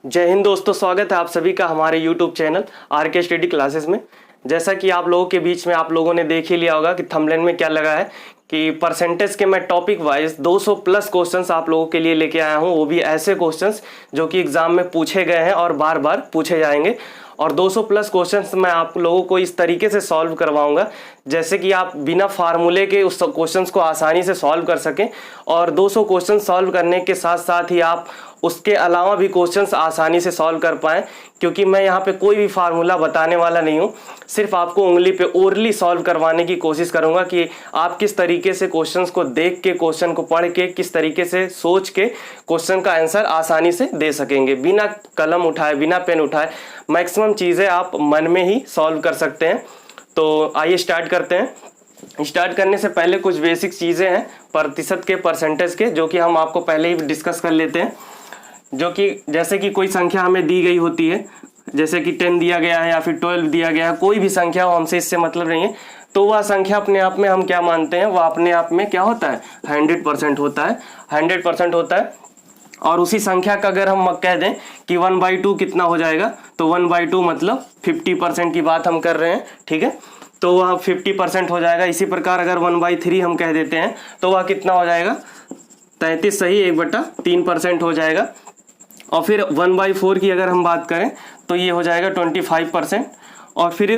जय हिंद दोस्तों, स्वागत है आप सभी का हमारे YouTube चैनल आर के स्टडी क्लासेस में। जैसा कि आप लोगों के बीच में आप लोगों ने देख ही लिया होगा कि थंबनेल में क्या लगा है कि परसेंटेज के मैं टॉपिक वाइज 200 प्लस क्वेश्चंस आप लोगों के लिए लेके आया हूं, वो भी ऐसे क्वेश्चंस जो कि एग्जाम में पूछे गए हैं और बार बार पूछे जाएंगे। और 200 प्लस क्वेश्चंस मैं आप लोगों को इस तरीके से सॉल्व करवाऊंगा जैसे कि आप बिना फार्मूले के उस क्वेश्चंस को आसानी से सॉल्व कर सकें। और 200 क्वेश्चन सॉल्व करने के साथ साथ ही आप उसके अलावा भी क्वेश्चंस आसानी से सॉल्व कर पाएं, क्योंकि मैं यहाँ पे कोई भी फार्मूला बताने वाला नहीं हूँ। सिर्फ आपको उंगली पे ओरली सॉल्व करवाने की कोशिश करूँगा कि आप किस तरीके से क्वेश्चंस को देख के, क्वेश्चन को पढ़ के, किस तरीके से सोच के क्वेश्चन का आंसर आसानी से दे सकेंगे बिना कलम उठाए, बिना पेन उठाए। मैक्सिमम चीज़ें आप मन में ही सॉल्व कर सकते हैं। तो आइए स्टार्ट करते हैं। स्टार्ट करने से पहले कुछ बेसिक चीज़ें हैं प्रतिशत के, परसेंटेज के, जो कि हम आपको पहले ही डिस्कस कर लेते हैं। जो कि जैसे कि कोई संख्या हमें दी गई होती है, जैसे कि 10 दिया गया है या फिर 12 दिया गया है, कोई भी संख्या हो, हमसे इससे मतलब नहीं है, तो वह संख्या अपने आप में हम क्या मानते हैं, वह अपने आप में क्या होता है, 100% होता है, 100% होता है। और उसी संख्या का अगर हम कह दें कि 1/2 कितना हो जाएगा, तो 1/2 मतलब 50% की बात हम कर रहे हैं, ठीक है। तो वह 50% हो जाएगा। इसी प्रकार अगर 1/3 हम कह देते हैं तो वह कितना हो जाएगा, 33 सही 1/3% हो जाएगा। और फिर 1/4 की अगर हम बात करें तो ये हो जाएगा 25%। और फिर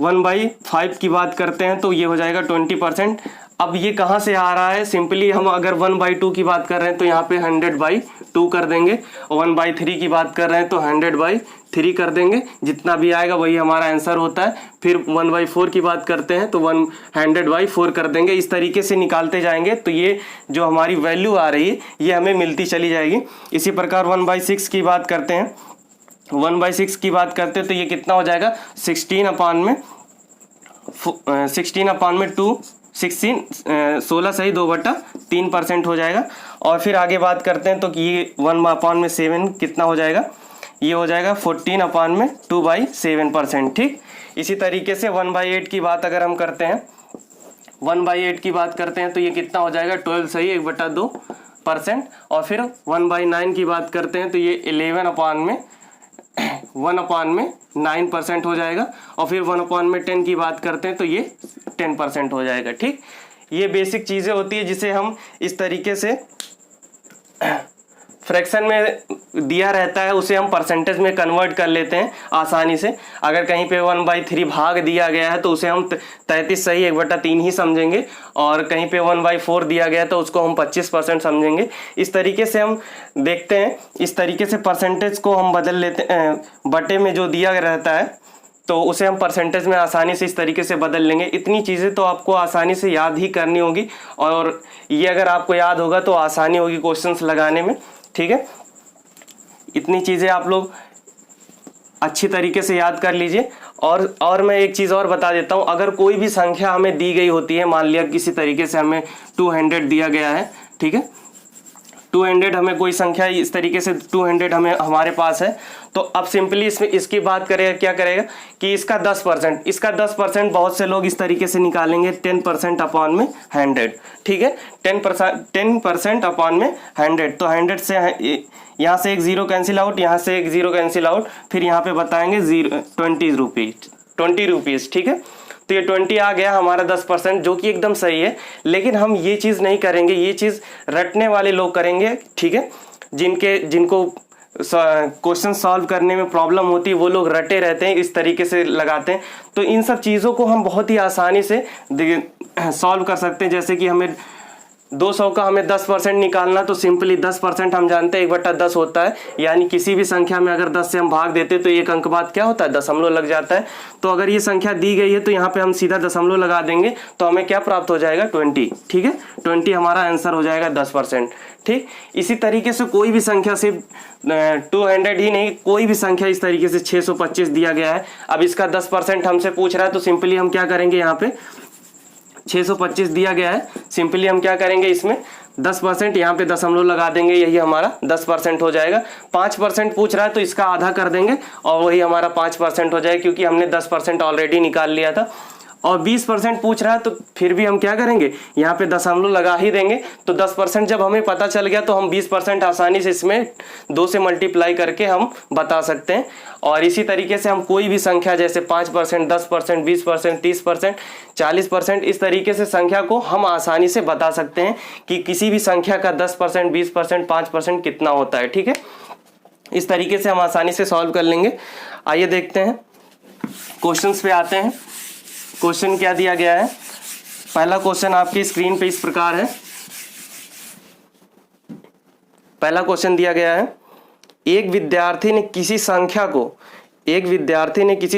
1/5 की बात करते हैं तो ये हो जाएगा 20%। अब ये कहाँ से आ रहा है, सिंपली हम अगर 1/2 की बात कर रहे हैं तो यहाँ पे 100/2 कर देंगे, और 1/3 की बात कर रहे हैं तो 100/3 कर देंगे। जितना भी आएगा वही हमारा आंसर होता है। फिर 1/4 की बात करते हैं तो 100/4 कर देंगे। इस तरीके से निकालते जाएंगे तो ये जो हमारी वैल्यू आ रही है ये हमें मिलती चली जाएगी। इसी प्रकार 1/6 की बात करते हैं, 1/6 की बात करते हैं तो ये कितना हो जाएगा, 16 सही 2/3% हो जाएगा। और फिर आगे बात करते हैं तो ये 1/7 कितना हो जाएगा, ये हो जाएगा 14/2/7%, ठीक। इसी तरीके से 1/8 की बात अगर हम करते हैं, 1/8 की बात करते हैं तो ये कितना हो जाएगा, 12 सही 1/2%। और फिर 1/9 की बात करते हैं तो ये 1/9% हो जाएगा। और फिर 1/10 की बात करते हैं तो ये 10% हो जाएगा, ठीक। ये बेसिक चीज़ें होती है जिसे हम इस तरीके से फ्रैक्शन में दिया रहता है उसे हम परसेंटेज में कन्वर्ट कर लेते हैं आसानी से। अगर कहीं पे 1/3 भाग दिया गया है तो उसे हम 33 सही 1/3 ही समझेंगे, और कहीं पे 1/4 दिया गया है तो उसको हम 25% समझेंगे। इस तरीके से हम देखते हैं, इस तरीके से परसेंटेज को हम बदल लेते हैं। बटे में जो दिया रहता है तो उसे हम परसेंटेज में आसानी से इस तरीके से बदल लेंगे। इतनी चीज़ें तो आपको आसानी से याद ही करनी होगी, और ये अगर आपको याद होगा तो आसानी होगी क्वेश्चंस लगाने में, ठीक है। इतनी चीज़ें आप लोग अच्छी तरीके से याद कर लीजिए। और मैं एक चीज़ और बता देता हूँ, अगर कोई भी संख्या हमें दी गई होती है, मान लिया किसी तरीके से हमें 200 दिया गया है, ठीक है, 200 हमें कोई संख्या इस तरीके से 200 हमें हमारे पास है, तो अब सिंपली इसमें इसकी बात करेगा, क्या करेगा कि इसका 10%, बहुत से लोग इस तरीके से निकालेंगे 10% अपॉन में 100, ठीक है, 10% अपॉन में 100। तो 100 से यहाँ से एक जीरो कैंसिल आउट, यहाँ से एक जीरो कैंसिल आउट, फिर यहाँ पे बताएंगे 20 रुपीज़, ठीक है। तो ये 20 आ गया हमारा 10%, जो कि एकदम सही है। लेकिन हम ये चीज़ नहीं करेंगे, ये चीज़ रटने वाले लोग करेंगे, ठीक है। जिनको क्वेश्चन सॉल्व करने में प्रॉब्लम होती है वो लोग रटे रहते हैं, इस तरीके से लगाते हैं। तो इन सब चीज़ों को हम बहुत ही आसानी से सॉल्व कर सकते हैं। जैसे कि हमें 200 का हमें 10% निकालना, तो सिंपली 10% हम जानते हैं 1/10 होता है, यानी किसी भी संख्या में अगर 10 से हम भाग देते तो एक अंक बाद क्या होता है, दशमलव लग जाता है। तो अगर ये संख्या दी गई है तो यहाँ पे हम सीधा दशमलव लगा देंगे तो हमें क्या प्राप्त हो जाएगा, 20, ठीक है। 20 हमारा आंसर हो जाएगा 10%, ठीक। इसी तरीके से कोई भी संख्या सिर्फ 200 ही नहीं, कोई भी संख्या इस तरीके से 625 दिया गया है, अब इसका 10% हमसे पूछ रहा है, तो सिंपली हम क्या करेंगे, यहाँ पे 625 दिया गया है, सिंपली हम क्या करेंगे, इसमें 10% यहाँ पे दशमलव लगा देंगे, यही हमारा 10% हो जाएगा। 5% पूछ रहा है तो इसका आधा कर देंगे और वही हमारा 5% हो जाएगा, क्योंकि हमने 10% ऑलरेडी निकाल लिया था। और 20% पूछ रहा है तो फिर भी हम क्या करेंगे, यहाँ पे दशमलव लगा ही देंगे। तो 10% जब हमें पता चल गया तो हम 20% आसानी से इसमें 2 से मल्टीप्लाई करके हम बता सकते हैं। और इसी तरीके से हम कोई भी संख्या जैसे 5%, 10%, 20%, 30%, 40%, इस तरीके से संख्या को हम आसानी से बता सकते हैं कि किसी भी संख्या का 10%, 20%, 5% कितना होता है। ठीक है, इस तरीके से हम आसानी से सॉल्व कर लेंगे। आइए देखते हैं, क्वेश्चंस पे आते हैं। क्वेश्चन क्या दिया गया है। पहला क्वेश्चन आपकी स्क्रीन पे इस प्रकार है। पहला क्वेश्चन दिया गया है, एक विद्यार्थी ने किसी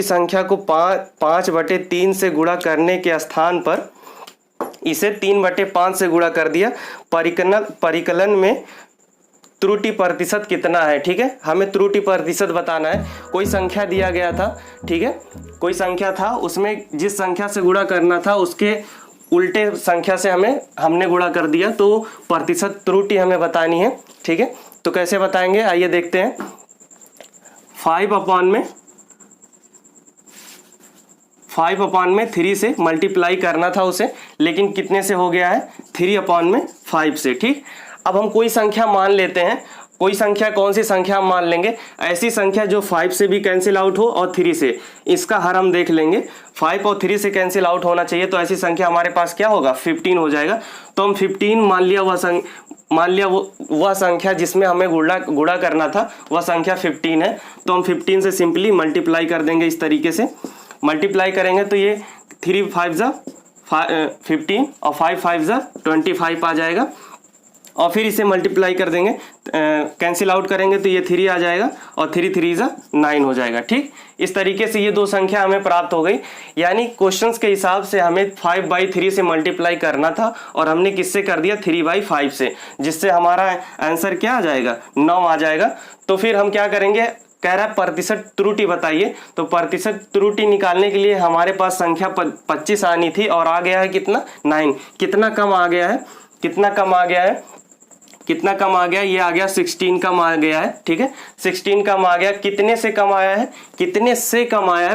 संख्या को 5/3 से गुणा करने के स्थान पर इसे 3/5 से गुणा कर दिया। परिकलन में त्रुटि प्रतिशत कितना है। ठीक है, हमें त्रुटि प्रतिशत बताना है। कोई संख्या दिया गया था, ठीक है, कोई संख्या था, उसमें जिस संख्या से गुणा करना था उसके उल्टे संख्या से हमने गुणा कर दिया, तो प्रतिशत त्रुटि हमें बतानी है। ठीक है, तो कैसे बताएंगे, आइए देखते हैं। 5/3 से मल्टीप्लाई करना था उसे, लेकिन कितने से हो गया है, 3/5 से। ठीक, अब हम कोई संख्या मान लेते हैं। कोई संख्या, कौन सी संख्या हम मान लेंगे, ऐसी संख्या जो 5 से भी कैंसिल आउट हो और 3 से, इसका हर हम देख लेंगे। 5 और 3 से कैंसिल आउट होना चाहिए, तो ऐसी संख्या हमारे पास क्या होगा, 15 हो जाएगा। तो हम 15 मान लिया वह संख्या जिसमें हमें गुणा करना था, वह संख्या 15 है। तो हम 15 से सिंपली मल्टीप्लाई कर देंगे। इस तरीके से मल्टीप्लाई करेंगे तो ये 3 5 15 और 5 5 25 आ जाएगा। और फिर इसे मल्टीप्लाई कर देंगे, कैंसिल आउट करेंगे तो ये 3 आ जाएगा और 3 3 9 हो जाएगा। ठीक, इस तरीके से ये 2 संख्या हमें प्राप्त हो गई। यानी क्वेश्चंस के हिसाब से हमें 5/3 से मल्टीप्लाई करना था और हमने किससे कर दिया, 3/5 से, जिससे हमारा आंसर क्या आ जाएगा, 9 आ जाएगा। तो फिर हम क्या करेंगे, कह रहा है प्रतिशत त्रुटि बताइए। तो प्रतिशत त्रुटि निकालने के लिए हमारे पास संख्या 25 आनी थी और आ गया है कितना, 9। कितना कम आ गया है, कितना कम आ गया ये आ गया 16 कम आ गया है। ठीक है, 16 कम आ गया। कितने से कम आया है,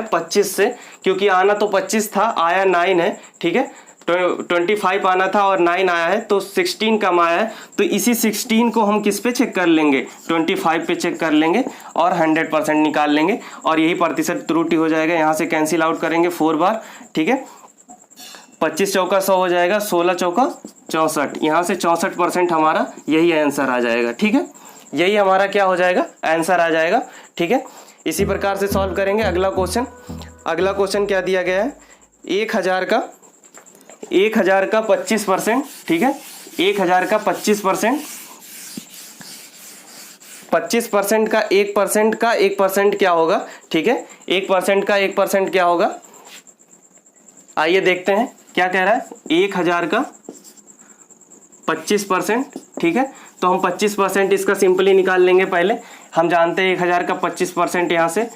25 से, क्योंकि आना तो 25 था, आया 9 है। ठीक है, 25 आना था और 9 आया है, तो 16 कम आया है। तो इसी 16 को हम किस पे चेक कर लेंगे, 25 पे चेक कर लेंगे और 100% निकाल लेंगे और यही प्रतिशत त्रुटि हो जाएगा। यहाँ से कैंसिल आउट करेंगे 4 बार। ठीक है, 25 चौका 100 हो जाएगा, 16 चौका 64, यहाँ से 64% हमारा यही आंसर आ जाएगा। ठीक है, यही हमारा क्या हो जाएगा, आंसर आ जाएगा। ठीक है, इसी प्रकार से सॉल्व करेंगे। अगला क्वेश्चन क्या दिया गया है, 1000 का 25%। ठीक है, 1000 का 25%, 25% का 1% क्या होगा। ठीक है, 1% का 1% क्या होगा, आइए देखते हैं क्या कह रहा है। 1000 का 25%, ठीक है, तो हम 25% इसका सिंपली निकाल लेंगे। पहले हम जानते हैं 1000 का 25% यहाँ से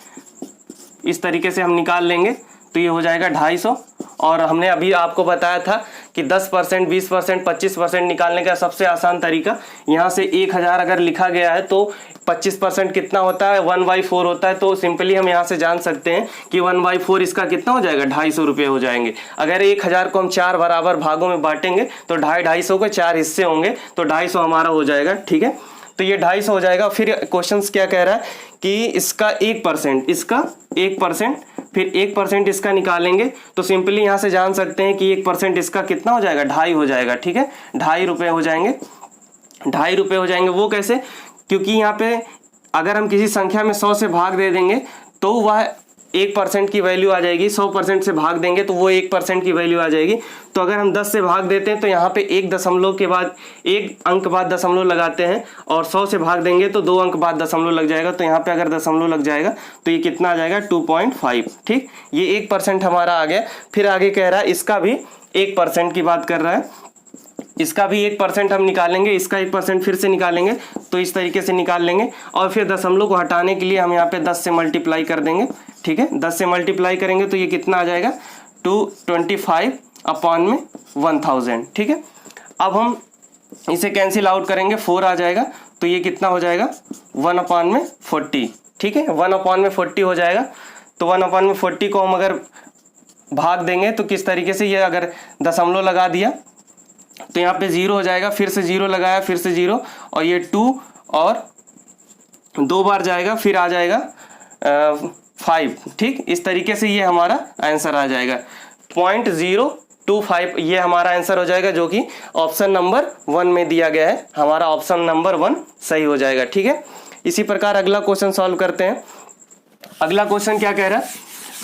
इस तरीके से हम निकाल लेंगे, तो ये हो जाएगा 250। और हमने अभी आपको बताया था कि 10%, 20%, 25% निकालने का सबसे आसान तरीका, यहाँ से 1000 अगर लिखा गया है तो 25% कितना होता है, 1/4 होता है। तो सिंपली हम यहाँ से जान सकते हैं कि 1/4 इसका कितना हो जाएगा, 250 रुपये हो जाएंगे। अगर 1000 को हम 4 बराबर भागों में बांटेंगे तो 250 के 4 हिस्से होंगे, तो 250 हमारा हो जाएगा। ठीक है, तो ये 250 हो जाएगा। फिर क्वेश्चन क्या कह रहा है कि इसका 1%, फिर 1% इसका निकालेंगे, तो सिंपली यहाँ से जान सकते हैं कि 1% इसका कितना हो जाएगा, 2.5 हो जाएगा। ठीक है, 2.5 रुपये हो जाएंगे, 2.5 रुपये हो जाएंगे। वो कैसे, क्योंकि यहाँ पे अगर हम किसी संख्या में 100 से भाग दे देंगे तो वह 1% की वैल्यू आ जाएगी। 100% से भाग देंगे तो वो 1% की वैल्यू आ जाएगी। तो अगर हम 10 से भाग देते हैं तो यहाँ पे 1 दशमलव के बाद 1 अंक बाद दशमलव लगाते हैं, और 100 से भाग देंगे तो 2 अंक बाद दशमलव लग जाएगा। तो यहाँ पे अगर दशमलव लग जाएगा तो ये कितना आ जाएगा, 2.5। ठीक, ये 1% हमारा आ गया। फिर आगे कह रहा है इसका भी 1% की बात कर रहा है, इसका भी 1% हम निकालेंगे, इसका 1% फिर से निकालेंगे, तो इस तरीके से निकाल लेंगे। और फिर दशमलव को हटाने के लिए हम यहाँ पे 10 से मल्टीप्लाई कर देंगे। ठीक है, 10 से मल्टीप्लाई करेंगे तो ये कितना आ जाएगा, 225/1000। ठीक है, अब हम इसे कैंसिल आउट करेंगे, 4 आ जाएगा, तो ये कितना हो जाएगा, 1/40। ठीक है, 1/40 हो जाएगा। तो 1/40 को हम अगर भाग देंगे तो किस तरीके से, ये अगर दशमलव लगा दिया तो यहाँ पे 0 हो जाएगा, फिर से 0 लगाया, फिर से 0, और ये 2 और 2 बार जाएगा, फिर आ जाएगा 5। ठीक, इस तरीके से ये हमारा आंसर आ जाएगा 0.025। ये हमारा आंसर हो जाएगा, जो कि ऑप्शन नंबर 1 में दिया गया है। हमारा ऑप्शन नंबर 1 सही हो जाएगा। ठीक है, इसी प्रकार अगला क्वेश्चन सॉल्व करते हैं। अगला क्वेश्चन क्या कह रहा है?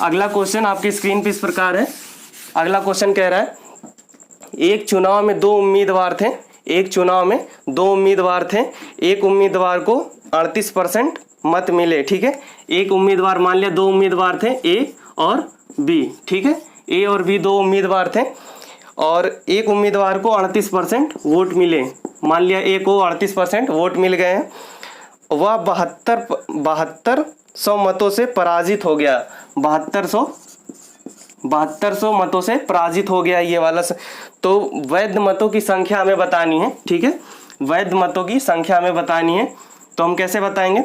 अगला क्वेश्चन आपकी स्क्रीन पे इस प्रकार है। अगला क्वेश्चन कह रहा है, एक चुनाव में 2 उम्मीदवार थे। एक चुनाव में 2 उम्मीदवार थे। एक उम्मीदवार को 38% मत मिले। ठीक है, एक उम्मीदवार, मान लिया 2 उम्मीदवार थे, ए और बी। ठीक है, ए और बी 2 उम्मीदवार थे और एक उम्मीदवार को 38% वोट मिले। मान लिया ए को 38% वोट मिल गए हैं। वह 7200 मतों से पराजित हो गया। 7200 मतों से पराजित हो गया ये वाला। तो वैध मतों की संख्या हमें बतानी है। ठीक है, वैध मतों की संख्या हमें बतानी है। तो हम कैसे बताएंगे?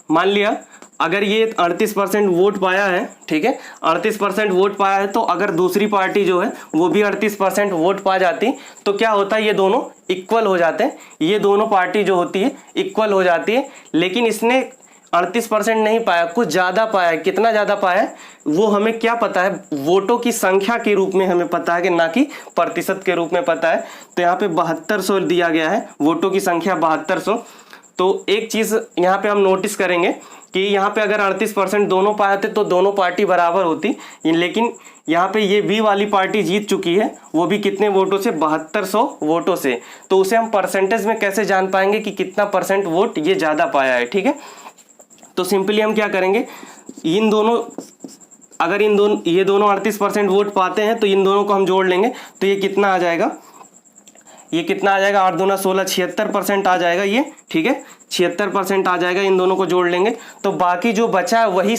मान लिया अगर ये 38% वोट पाया है, ठीक है, 38% वोट पाया है, तो अगर दूसरी पार्टी जो है वो भी 38% वोट पा जाती तो क्या होता है, ये दोनों इक्वल हो जाते हैं। ये दोनों पार्टी जो होती है इक्वल हो जाती है। लेकिन इसने 38% नहीं पाया, कुछ ज़्यादा पाया। कितना ज़्यादा पाया है वो हमें क्या पता है? वोटों की संख्या के रूप में हमें पता है कि ना कि प्रतिशत के रूप में पता है। तो यहाँ पे 7200 दिया गया है, वोटों की संख्या 7200। तो एक चीज़ यहाँ पे हम नोटिस करेंगे कि यहाँ पे अगर 38% दोनों पाए थे तो दोनों पार्टी बराबर होती। लेकिन यहाँ पे ये बी वाली पार्टी जीत चुकी है, वो भी कितने वोटों से? 7200 वोटों से। तो उसे हम परसेंटेज में कैसे जान पाएंगे कि कितना % वोट ये ज़्यादा पाया है? ठीक है, तो सिंपली हम क्या करेंगे, इन दोनों, अगर ये दोनों 38% वोट पाते हैं तो इन दोनों को हम जोड़ लेंगे। तो ये कितना आ जाएगा? ये कितना आ जाएगा? 8 दूना 16, 76% आ जाएगा ये। ठीक है, 76% आ जाएगा। इन दोनों को जोड़ लेंगे तो बाकी जो बचा वही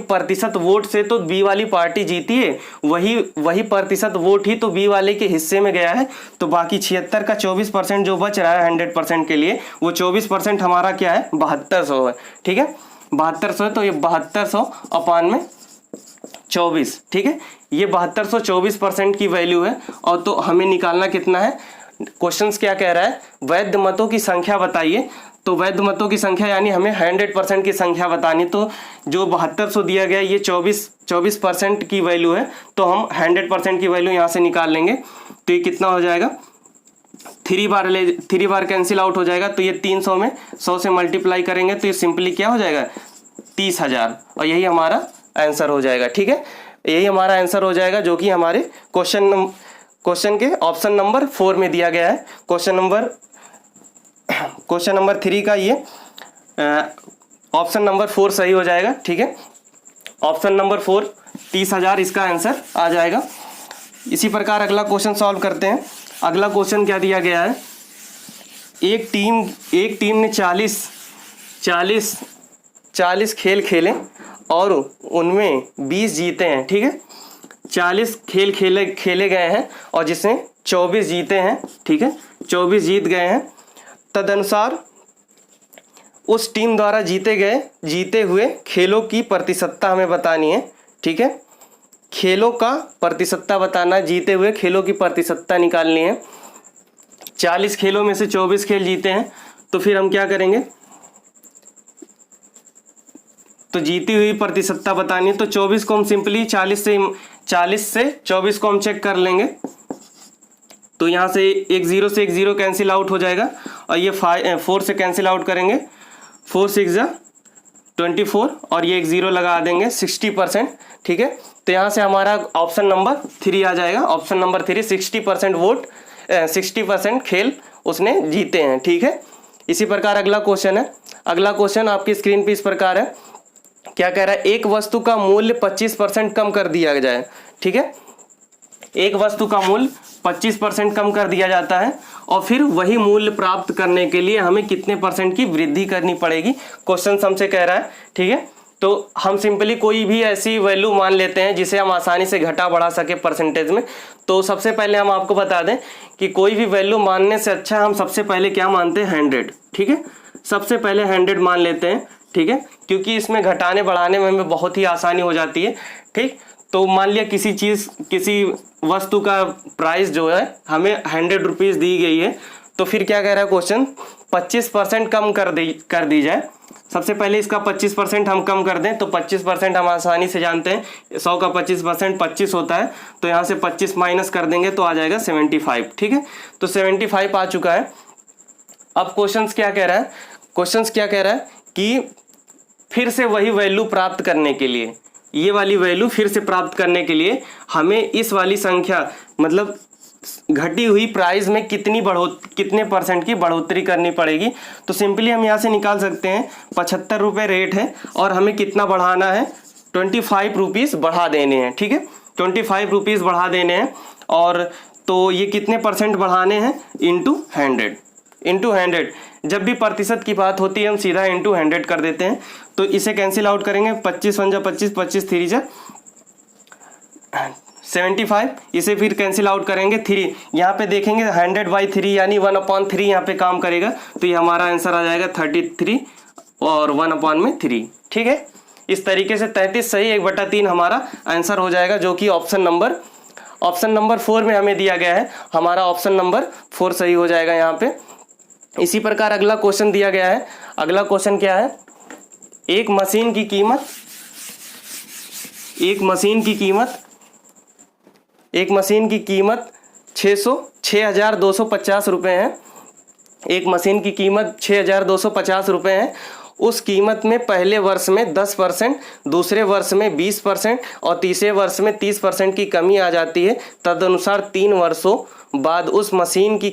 प्रतिशत वोट से तो बी वाली पार्टी जीती है। वही प्रतिशत वोट ही तो बी वाले के हिस्से में गया है। तो बाकी 76 का 24% जो बच रहा है 100% के लिए, वो 24% हमारा क्या है? 7200 है। ठीक है, 7200 है। तो ये 7200 अपान में 24। ठीक है, ये 7200 24% की वैल्यू है। और तो हमें निकालना कितना है? क्वेश्चंस क्या कह रहा है? वैध मतों की संख्या बताइए। तो वैध मतों की संख्या यानी हमें 100% की संख्या बतानी। तो जो 7200 दिया गया ये 24% की वैल्यू है। तो हम 100% की वैल्यू यहाँ से निकाल लेंगे। तो ये कितना हो जाएगा? 3 बार कैंसिल आउट हो जाएगा। तो ये 300 में 100 से मल्टीप्लाई करेंगे तो ये सिंपली क्या हो जाएगा? 30,000। और यही हमारा आंसर हो जाएगा। ठीक है, यही हमारा आंसर हो जाएगा, जो कि हमारे क्वेश्चन के ऑप्शन नंबर 4 में दिया गया है। क्वेश्चन नंबर 3 का ये ऑप्शन नंबर 4 सही हो जाएगा। ठीक है, ऑप्शन नंबर 4 30,000 इसका आंसर आ जाएगा। इसी प्रकार अगला क्वेश्चन सॉल्व करते हैं। अगला क्वेश्चन क्या दिया गया है? एक टीम ने 40 खेल खेले और उनमें 20 जीते हैं। ठीक है, 40 खेल खेले गए हैं और जिसमें 24 जीते हैं। ठीक है, 24 जीत गए हैं। तदनुसार उस टीम द्वारा जीते हुए खेलों की प्रतिशतता हमें बतानी है। ठीक है, खेलों का प्रतिशतता बताना, जीते हुए खेलों की प्रतिशतता निकालनी है। 40 खेलों में से 24 खेल जीते हैं। तो फिर हम क्या करेंगे? तो जीती हुई प्रतिशतता बतानी है। तो 24 को हम सिंपली 40 से 24 को हम चेक कर लेंगे। तो यहाँ से एक 0 से एक 0 कैंसिल आउट हो जाएगा और ये 4 से कैंसिल आउट करेंगे। 4 6 24 और ये एक 0 लगा देंगे 60%। ठीक है, तो यहाँ से हमारा ऑप्शन नंबर 3 आ जाएगा। ऑप्शन नंबर 3 60% वोट 60% खेल उसने जीते हैं। ठीक है, इसी प्रकार अगला क्वेश्चन है। अगला क्वेश्चन आपकी स्क्रीन पे इस प्रकार है। क्या कह रहा है? एक वस्तु का मूल्य 25% कम कर दिया जाए। ठीक है, एक वस्तु का मूल्य 25% कम कर दिया जाता है और फिर वही मूल्य प्राप्त करने के लिए हमें कितने % की वृद्धि करनी पड़ेगी? क्वेश्चन हमसे कह रहा है। ठीक है, तो हम सिंपली कोई भी ऐसी वैल्यू मान लेते हैं जिसे हम आसानी से घटा बढ़ा सके परसेंटेज में। तो सबसे पहले हम आपको बता दें कि कोई भी वैल्यू मानने से अच्छा हम सबसे पहले क्या मानते हैं, 100। ठीक है, सबसे पहले 100 मान लेते हैं। ठीक है, क्योंकि इसमें घटाने बढ़ाने में हमें बहुत ही आसानी हो जाती है। ठीक, तो मान लिया किसी वस्तु का प्राइस जो है हमें 100 रुपीज़ दी गई है, तो फिर क्या कह रहा है क्वेश्चन, 25% कम कर दी जाए। सबसे पहले इसका 25% हम कम कर दें, तो 25% हम आसानी से जानते हैं 100 का 25% 25 होता है, तो यहाँ से 25 माइनस कर देंगे तो आ जाएगा 75। ठीक है, तो 75 आ चुका है। अब क्वेश्चंस क्या कह रहा है, कि फिर से वही वैल्यू प्राप्त करने के लिए, ये वाली वैल्यू फिर से प्राप्त करने के लिए हमें इस वाली संख्या मतलब घटी हुई प्राइस में कितने परसेंट की बढ़ोतरी करनी पड़ेगी। तो सिंपली हम यहाँ से निकाल सकते हैं 75 रुपये रेट है और हमें कितना बढ़ाना है, 25 रुपीज़ बढ़ा देने हैं। ठीक है, 25 रुपीज़ बढ़ा देने हैं, और तो ये कितने परसेंट बढ़ाने हैं, इंटू 100। जब भी प्रतिशत की बात होती है हम सीधा इंटू 100 कर देते हैं, तो इसे कैंसिल आउट करेंगे, 25 × 25, 25 3 × 75, इसे फिर कैंसिल आउट करेंगे 3, यहाँ पे देखेंगे 100/3 यानी 1/3 यहाँ पे काम करेगा, तो ये हमारा आंसर आ जाएगा 33 और 1/3। ठीक है, इस तरीके से 33 सही 1/3 हमारा आंसर हो जाएगा, जो कि ऑप्शन नंबर 4 में हमें दिया गया है। हमारा ऑप्शन नंबर 4 सही हो जाएगा यहाँ पे। इसी प्रकार अगला क्वेश्चन दिया गया है। अगला क्वेश्चन क्या है, एक मशीन की कीमत 6,250 रुपये है। एक मशीन की कीमत 6,250 रुपये है। उस कीमत में पहले वर्ष में 10%, दूसरे वर्ष में 20% और तीसरे वर्ष में 30% की कमी आ जाती है। तदनुसार 3 वर्षों बाद उस मशीन की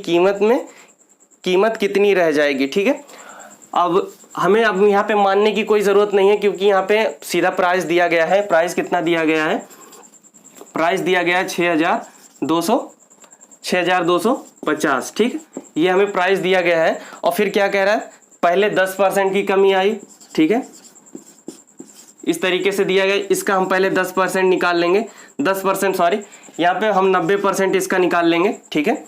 कीमत कितनी रह जाएगी। ठीक है, अब हमें यहाँ पे मानने की कोई ज़रूरत नहीं है, क्योंकि यहाँ पे सीधा प्राइस दिया गया है। प्राइस कितना दिया गया है, प्राइस दिया गया है 6,250। ठीक, ये हमें प्राइस दिया गया है। और फिर क्या कह रहा है, पहले 10% की कमी आई। ठीक है, इस तरीके से दिया गया, इसका हम पहले 10% निकाल लेंगे, 10% सॉरी, यहाँ पे हम 90% इसका निकाल लेंगे। ठीक है,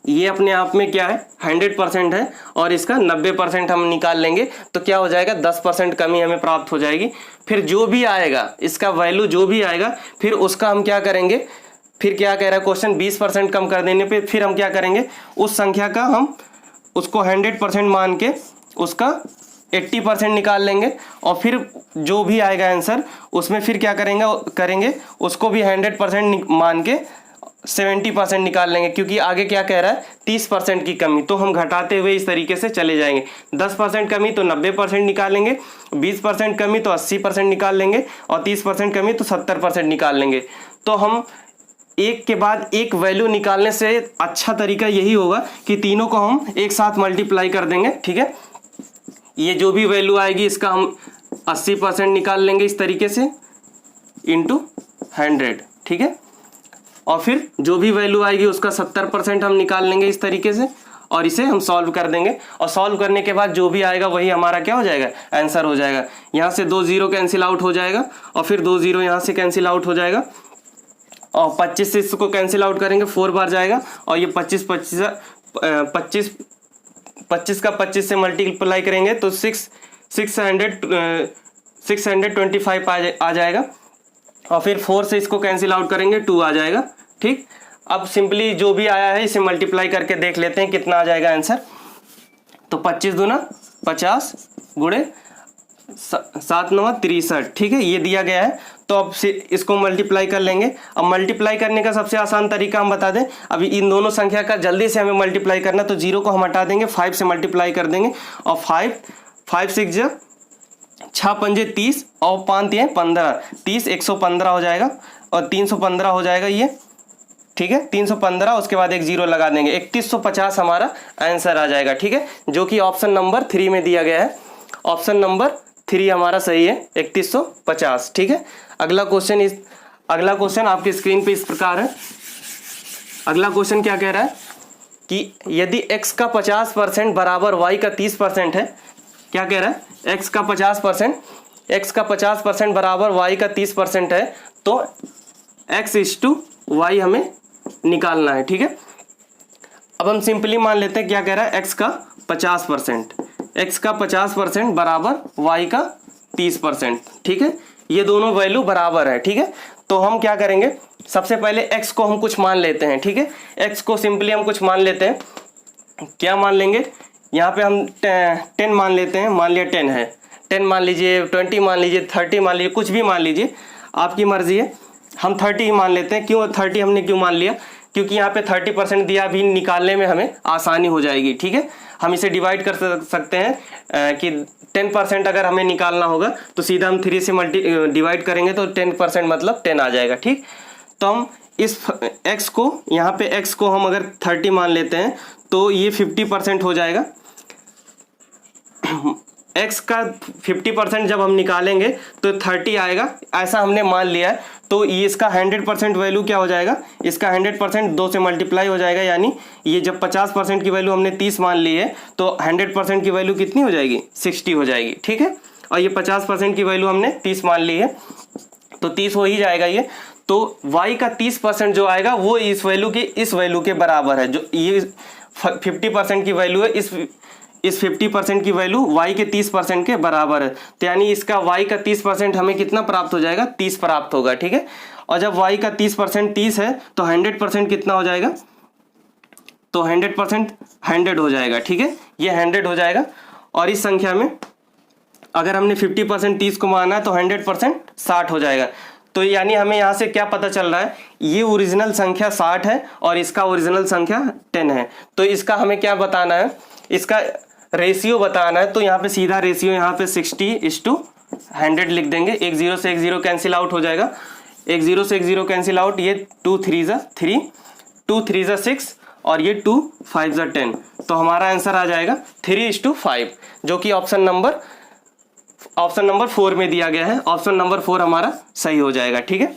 ये अपने आप में क्या है, 100% है, और इसका 90% हम निकाल लेंगे, तो क्या हो जाएगा, 10% कमी हमें प्राप्त हो जाएगी। फिर जो भी आएगा, इसका वैल्यू जो भी आएगा, फिर उसका हम क्या करेंगे, फिर क्या कह रहा है क्वेश्चन, 20% कम कर देने पे फिर हम क्या करेंगे, उस संख्या का हम उसको 100% मान के उसका 80% निकाल लेंगे, और फिर जो भी आएगा आंसर उसमें फिर क्या करेंगे उसको भी 100% मान के 70% निकाल लेंगे, क्योंकि आगे क्या कह रहा है, 30% की कमी, तो हम घटाते हुए इस तरीके से चले जाएंगे। 10% कमी तो 90% निकालेंगे, 20% कमी तो 80% निकाल लेंगे, और 30% कमी तो 70% निकाल लेंगे। तो हम एक के बाद एक वैल्यू निकालने से अच्छा तरीका यही होगा कि तीनों को हम एक साथ मल्टीप्लाई कर देंगे। ठीक है, ये जो भी वैल्यू आएगी इसका हम 80% निकाल लेंगे इस तरीके से, इंटू 100। ठीक है, और फिर जो भी वैल्यू आएगी उसका 70% हम निकाल लेंगे इस तरीके से, और इसे हम सॉल्व कर देंगे। और सॉल्व करने के बाद जो भी आएगा वही हमारा क्या हो जाएगा, आंसर हो जाएगा। यहाँ से 2 0 कैंसिल आउट हो जाएगा, और फिर 2 0 यहाँ से कैंसिल आउट हो जाएगा, और 25 से इसको कैंसिल आउट करेंगे, 4 बार जाएगा, और ये 25 का 25 से मल्टीप्लाई करेंगे तो 625 आ जाएगा, और फिर 4 से इसको कैंसिल आउट करेंगे, 2 आ जाएगा। ठीक, अब सिंपली जो भी आया है इसे मल्टीप्लाई करके देख लेते हैं कितना आ जाएगा आंसर। तो 25 दूना 50 गुणे 7 9 63। ठीक है, ये दिया गया है, तो अब से इसको मल्टीप्लाई कर लेंगे। अब मल्टीप्लाई करने का सबसे आसान तरीका हम बता दें, अभी इन दोनों संख्या का जल्दी से हमें मल्टीप्लाई करना, तो 0 को हम हटा देंगे, 5 से मल्टीप्लाई कर देंगे, और 5 6 6 पंजे 30 और 5 15, 30 115 हो जाएगा, और 315 हो जाएगा ये। ठीक है, 315, उसके बाद एक 0 लगा देंगे, 3150 हमारा आंसर आ जाएगा। ठीक है, जो कि ऑप्शन नंबर 3 में दिया गया है। ऑप्शन नंबर 3 हमारा सही है, 3150। ठीक है, अगला क्वेश्चन आपकी स्क्रीन पे इस प्रकार है। अगला क्वेश्चन क्या कह रहा है कि यदि x का 50% बराबर y का 30% है, क्या कह रहा है, x का 50% x का 50% बराबर y का 30% है, तो x/y हमें निकालना है। ठीक है, अब हम सिंपली मान लेते हैं क्या कह रहा है, x का 50% बराबर y का 30%। ठीक है, ये दोनों वैल्यू बराबर है। ठीक है, तो हम क्या करेंगे, सबसे पहले x को हम कुछ मान लेते हैं। ठीक है, x को सिंपली हम कुछ मान लेते हैं। क्या मान लेंगे, यहाँ पे हम 10 मान लेते हैं। मान लिया 10 है, 10 मान लीजिए, 20 मान लीजिए, 30 मान लीजिए, कुछ भी मान लीजिए, आपकी मर्जी है। हम 30 ही मान लेते हैं। क्यों 30 हमने क्यों मान लिया, क्योंकि यहाँ पे 30% दिया, भी निकालने में हमें आसानी हो जाएगी। ठीक है, हम इसे डिवाइड कर सकते हैं कि 10% अगर हमें निकालना होगा तो सीधा हम 3 से डिवाइड करेंगे तो 10% मतलब 10 आ जाएगा। ठीक, तो हम इस x को, यहाँ पे x को हम अगर 30 मान लेते हैं तो ये 50% हो जाएगा। x का 50% जब हम निकालेंगे तो 30 आएगा, ऐसा हमने मान लिया है। तो ये इसका 100% वैल्यू क्या हो जाएगा, इसका 100% 2 से मल्टीप्लाई हो जाएगा, यानी ये जब 50% की वैल्यू हमने 30 मान ली है तो 100% की वैल्यू कितनी हो जाएगी, 60 हो जाएगी। ठीक है, और ये 50% की वैल्यू हमने 30 मान ली है तो 30 हो ही जाएगा ये। तो y का 30% जो आएगा वो इस वैल्यू के बराबर है। जो ये 50% की वैल्यू है, इस 50% की वैल्यू y के 30% के बराबर है। तो यानी इसका y का 30% हमें कितना प्राप्त हो जाएगा, 30 प्राप्त होगा। ठीक है, और जब y का 30% 30 है तो 100% कितना हो जाएगा, तो 100% 100 हो जाएगा। ठीक है, ये 100 हो जाएगा। और इस संख्या में अगर हमने 50% 30 को माना है तो 100% 60 हो जाएगा। तो यानी हमें यहाँ से क्या पता चल रहा है, ये ओरिजिनल संख्या 60 है और इसका ओरिजिनल संख्या 10 है। तो इसका हमें क्या बताना है, इसका रेशियो बताना है। तो यहाँ पे सीधा रेशियो यहाँ पे 60:100 लिख देंगे। एक 0 से एक 0 कैंसिल आउट हो जाएगा, एक 0 से एक 0 कैंसिल आउट। ये 2 3 ज़ा 3, 2 3 ज़ा 6 और ये 2 5 ज़ा 10। तो हमारा आंसर आ जाएगा 3:5, जो कि ऑप्शन नंबर 4 में दिया गया है। ऑप्शन नंबर 4 हमारा सही हो जाएगा। ठीक है,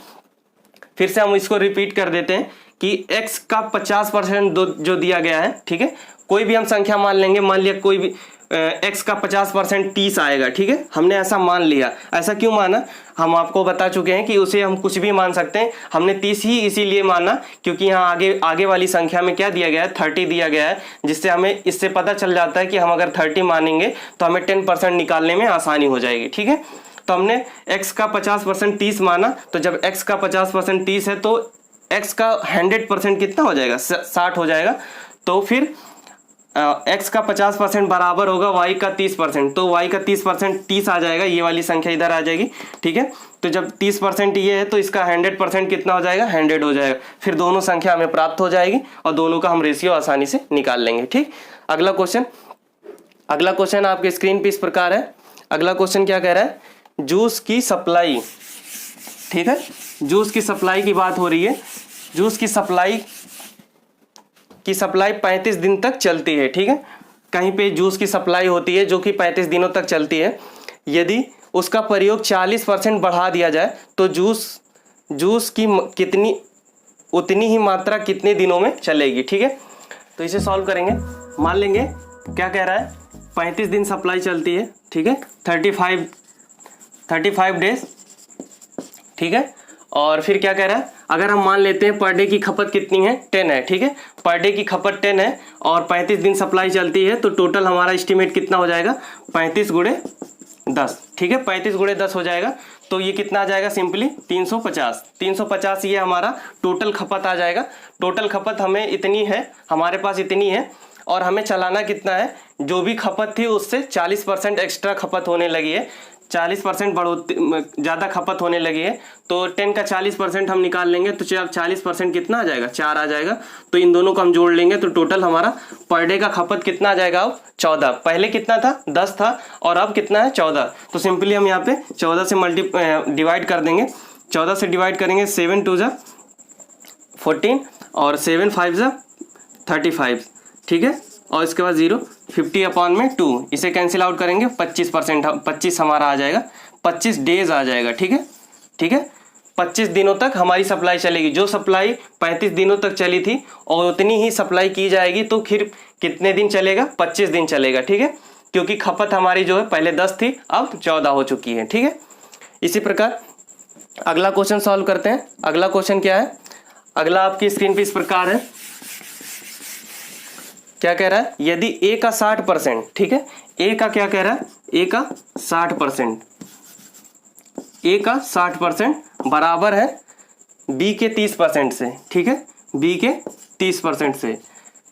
फिर से हम इसको रिपीट कर देते हैं कि x का 50% जो दिया गया है। ठीक है, कोई भी हम संख्या मान लेंगे, मान लिया कोई भी x का 50% 30 आएगा। ठीक है, हमने ऐसा मान लिया। ऐसा क्यों माना, हम आपको बता चुके हैं कि उसे हम कुछ भी मान सकते हैं। हमने 30 ही इसीलिए माना क्योंकि यहाँ आगे वाली संख्या में क्या दिया गया है, 30 दिया गया है, जिससे हमें इससे पता चल जाता है कि हम अगर 30 मानेंगे तो हमें 10% निकालने में आसानी हो जाएगी। ठीक है, तो हमने x का 50% 30 माना, तो जब x का 50% 30 है तो x का 100% कितना हो जाएगा, 60 हो जाएगा। तो फिर x का 50% बराबर होगा y का 30%। तो y का 30% 30 आ जाएगा, ये वाली संख्या इधर आ जाएगी। ठीक है, तो जब 30% ये है तो इसका 100% कितना हो जाएगा, 100 हो जाएगा। फिर दोनों संख्या हमें प्राप्त हो जाएगी और दोनों का हम रेशियो आसानी से निकाल लेंगे। ठीक, अगला क्वेश्चन आपके स्क्रीन पे इस प्रकार है। अगला क्वेश्चन क्या कह रहा है, जूस की सप्लाई। ठीक है, जूस की सप्लाई की बात हो रही है। जूस की सप्लाई 35 दिन तक चलती है। ठीक है, कहीं पे जूस की सप्लाई होती है जो कि 35 दिनों तक चलती है। यदि उसका प्रयोग 40% बढ़ा दिया जाए तो जूस की उतनी ही मात्रा कितने दिनों में चलेगी। ठीक है, तो इसे सॉल्व करेंगे। मान लेंगे क्या कह रहा है, 35 दिन सप्लाई चलती है। ठीक है, 35 डेज। ठीक है, और फिर क्या कह रहा है, अगर हम मान लेते हैं पर डे की खपत कितनी है, 10 है। ठीक है, पर डे की खपत 10 है और 35 दिन सप्लाई चलती है, तो टोटल हमारा एस्टिमेट कितना हो जाएगा, 35 × 10। ठीक है, 35 × 10 हो जाएगा। तो ये कितना आ जाएगा, सिंपली 350 ये हमारा टोटल खपत आ जाएगा। टोटल खपत हमें इतनी है, हमारे पास इतनी है और हमें चलाना कितना है, जो भी खपत थी उससे 40% एक्स्ट्रा खपत होने लगी है, 40% ज़्यादा खपत होने लगी है। तो 10 का 40% हम निकाल लेंगे तो 40% कितना आ जाएगा, 4 आ जाएगा। तो इन दोनों को हम जोड़ लेंगे तो टोटल हमारा पर डे का खपत कितना आ जाएगा, अब 14। पहले कितना था, 10 था और अब कितना है, 14। तो सिंपली हम यहाँ पे 14 से डिवाइड कर देंगे। 14 से डिवाइड करेंगे, 7 2 ज़ा 14 और 7 5 ज़ा 35। ठीक है, और इसके बाद 0, 50/2 इसे कैंसिल आउट करेंगे, 25% हमारा आ जाएगा, 25 डेज आ जाएगा। ठीक है, ठीक है, 25 दिनों तक हमारी सप्लाई चलेगी। जो सप्लाई 35 दिनों तक चली थी और उतनी ही सप्लाई की जाएगी, तो फिर कितने दिन चलेगा, 25 दिन चलेगा। ठीक है, क्योंकि खपत हमारी जो है पहले 10 थी, अब 14 हो चुकी है। ठीक है, इसी प्रकार अगला क्वेश्चन सॉल्व करते हैं। अगला क्वेश्चन क्या है, अगला आपकी स्क्रीन पे इस प्रकार है। क्या कह रहा है, यदि ए का 60%, ठीक है, ए का क्या कह रहा है, ए का 60%, ए का 60% बराबर है बी के 30% से। ठीक है, बी के 30% से,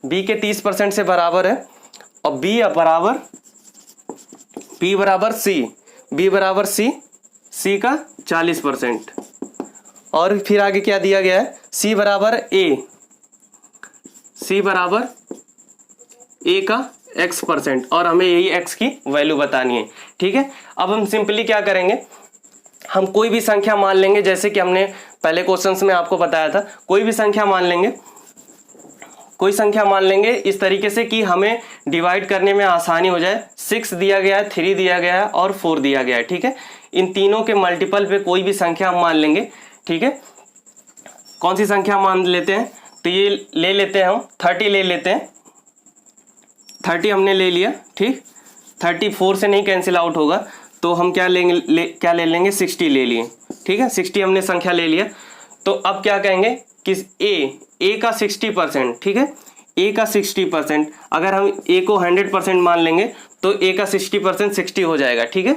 बी के 30% से बराबर है, और बी बराबर, बी बराबर सी, बी बराबर सी, सी का 40%, और फिर आगे क्या दिया गया है, सी बराबर ए, सी बराबर ए का x%, और हमें यही x की वैल्यू बतानी है। ठीक है, अब हम सिंपली क्या करेंगे, हम कोई भी संख्या मान लेंगे, जैसे कि हमने पहले क्वेश्चंस में आपको बताया था, कोई भी संख्या मान लेंगे, कोई संख्या मान लेंगे इस तरीके से कि हमें डिवाइड करने में आसानी हो जाए। 6 दिया गया है, 3 दिया गया है और 4 दिया गया है। ठीक है, इन तीनों के मल्टीपल पे कोई भी संख्या हम मान लेंगे। ठीक है, कौन सी संख्या मान लेते हैं, तो ये ले लेते हैं हम 30 ले लेते हैं, 30 हमने ले लिया। ठीक, 34 से नहीं कैंसिल आउट होगा, तो हम क्या लेंगे, क्या ले लेंगे, 60 ले लिए। ठीक है, 60 हमने संख्या ले लिया। तो अब क्या कहेंगे कि ए का 60%, ठीक है, ए का 60%, अगर हम ए को 100% मान लेंगे तो ए का 60% 60 हो जाएगा। ठीक है,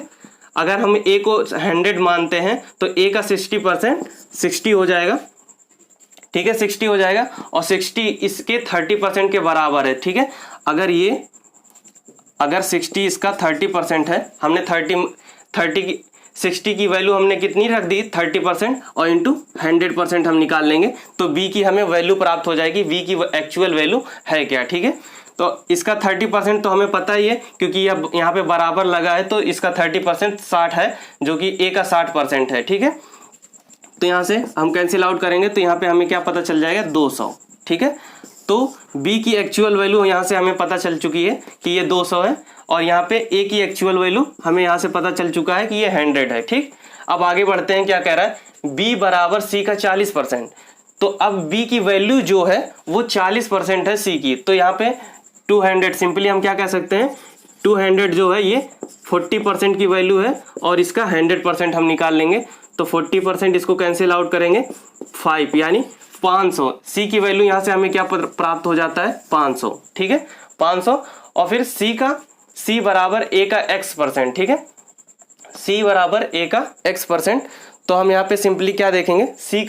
अगर हम ए को 100 मानते हैं तो ए का 60% 60 हो जाएगा। ठीक है, 60 हो जाएगा, और 60 इसके 30% के बराबर है। ठीक है, अगर 60 इसका 30% है, हमने 60 की वैल्यू हमने कितनी रख दी, 30%, और इंटू 100% हम निकाल लेंगे, तो बी की हमें वैल्यू प्राप्त हो जाएगी, बी की एक्चुअल वैल्यू है क्या। ठीक है, तो इसका 30% तो हमें पता ही है, क्योंकि यहाँ पे बराबर लगा है, तो इसका 30% 60 है, जो कि ए का 60% है। ठीक है, तो यहाँ से हम कैंसिल आउट करेंगे, तो यहाँ पे हमें क्या पता चल जाएगा, 200। ठीक है, तो b की एक्चुअल वैल्यू यहाँ से हमें पता चल चुकी है कि ये 200 है, और यहाँ पे a की एक्चुअल वैल्यू हमें यहाँ से पता चल चुका है कि ये 100 है। ठीक, अब आगे बढ़ते हैं, क्या कह रहा है, b बराबर c का 40%, तो अब b की वैल्यू जो है वो 40% है c की, तो यहाँ पे 200, सिंपली हम क्या कह सकते हैं, 200 जो है ये 40% की वैल्यू है, और इसका 100% हम निकाल लेंगे, तो 40% इसको कैंसिल आउट करेंगे, 5 यानी 500। सी की वैल्यू यहाँ से हमें क्या प्राप्त हो जाता है, 500। ठीक है, 500, और फिर सी बराबर ए का x%। ठीक है, सी बराबर ए का x%, तो हम यहाँ पे सिंपली क्या देखेंगे, सी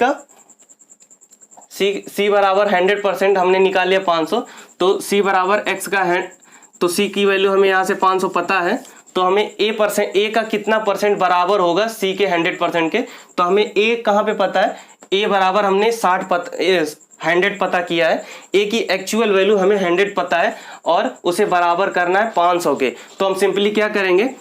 बराबर 100% हमने निकाल लिया 500, तो सी बराबर x का है, तो सी की वैल्यू हमें यहाँ से 500 पता है, तो हमें ए का कितना परसेंट बराबर होगा सी के 100% के, तो हमें ए कहाँ पे पता है, ए बराबर हमने 100 पता किया है, ए की एक्चुअल वैल्यू हमें 100 पता है, और उसे बराबर करना है 500 के, तो हम सिंपली क्या करेंगे,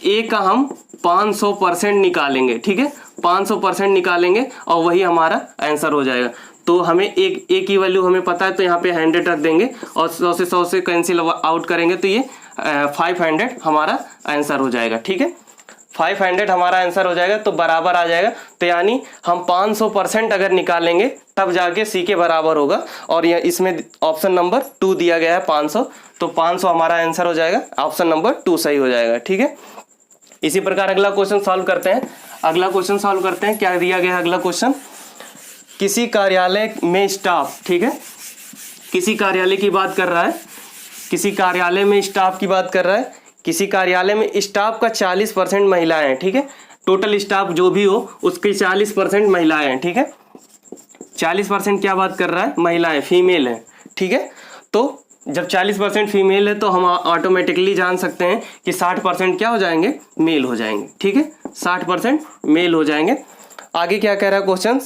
ए का हम 500% निकालेंगे। ठीक है, 500% निकालेंगे, और वही हमारा आंसर हो जाएगा। तो हमें ए की वैल्यू हमें पता है, तो यहाँ पे 100 रख देंगे, और 100 से कैंसिल आउट करेंगे, तो ये 500 हमारा आंसर हो जाएगा। ठीक है, 500 हमारा आंसर हो जाएगा, तो बराबर आ जाएगा, तो यानी हम 500% अगर निकालेंगे तब जाके सी के बराबर होगा, और यह इसमें ऑप्शन नंबर 2 दिया गया है 500, तो 500 हमारा आंसर हो जाएगा, ऑप्शन नंबर 2 सही हो जाएगा। ठीक है, इसी प्रकार अगला क्वेश्चन सॉल्व करते हैं। अगला क्वेश्चन सॉल्व करते हैं, क्या दिया गया है अगला क्वेश्चन, किसी कार्यालय में स्टाफ, ठीक है, किसी कार्यालय की बात कर रहा है, किसी कार्यालय में स्टाफ की बात कर रहा है, किसी कार्यालय में स्टाफ का 40% महिलाएं हैं। ठीक है, टोटल स्टाफ जो भी हो उसकी 40% महिलाएं हैं। ठीक है, 40% क्या बात कर रहा है, महिलाएं, फीमेल है। ठीक है, तो जब 40% फीमेल है तो हम ऑटोमेटिकली जान सकते हैं कि 60% क्या हो जाएंगे, मेल हो जाएंगे। ठीक है, 60% मेल हो जाएंगे। आगे क्या कह रहा है क्वेश्चन,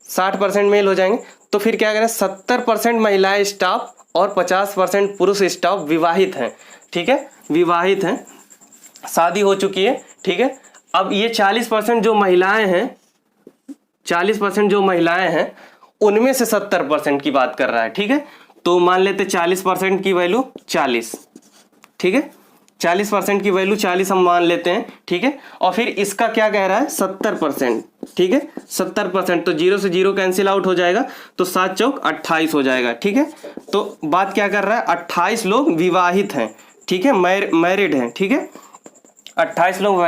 60% मेल हो जाएंगे, तो फिर क्या कह रहा है, 70% महिलाएं स्टाफ और 50% पुरुष स्टाफ विवाहित हैं। ठीक है, विवाहित हैं, शादी हो चुकी है। ठीक है, अब ये 40% जो महिलाएं हैं, 40% जो महिलाएं हैं उनमें से 70% की बात कर रहा है। ठीक है, तो मान लेते 40% की वैल्यू 40। ठीक है, 40% की वैल्यू 40 हम मान लेते हैं। ठीक है, और फिर इसका क्या कह रहा है, 70%। ठीक है, 70%, तो 0 से 0 कैंसिल आउट हो जाएगा, तो 7 चौक 28 हो जाएगा। ठीक है, तो बात क्या कर रहा है, 28 लोग विवाहित हैं। ठीक है, मैरिड हैं, ठीक है, 28 लोग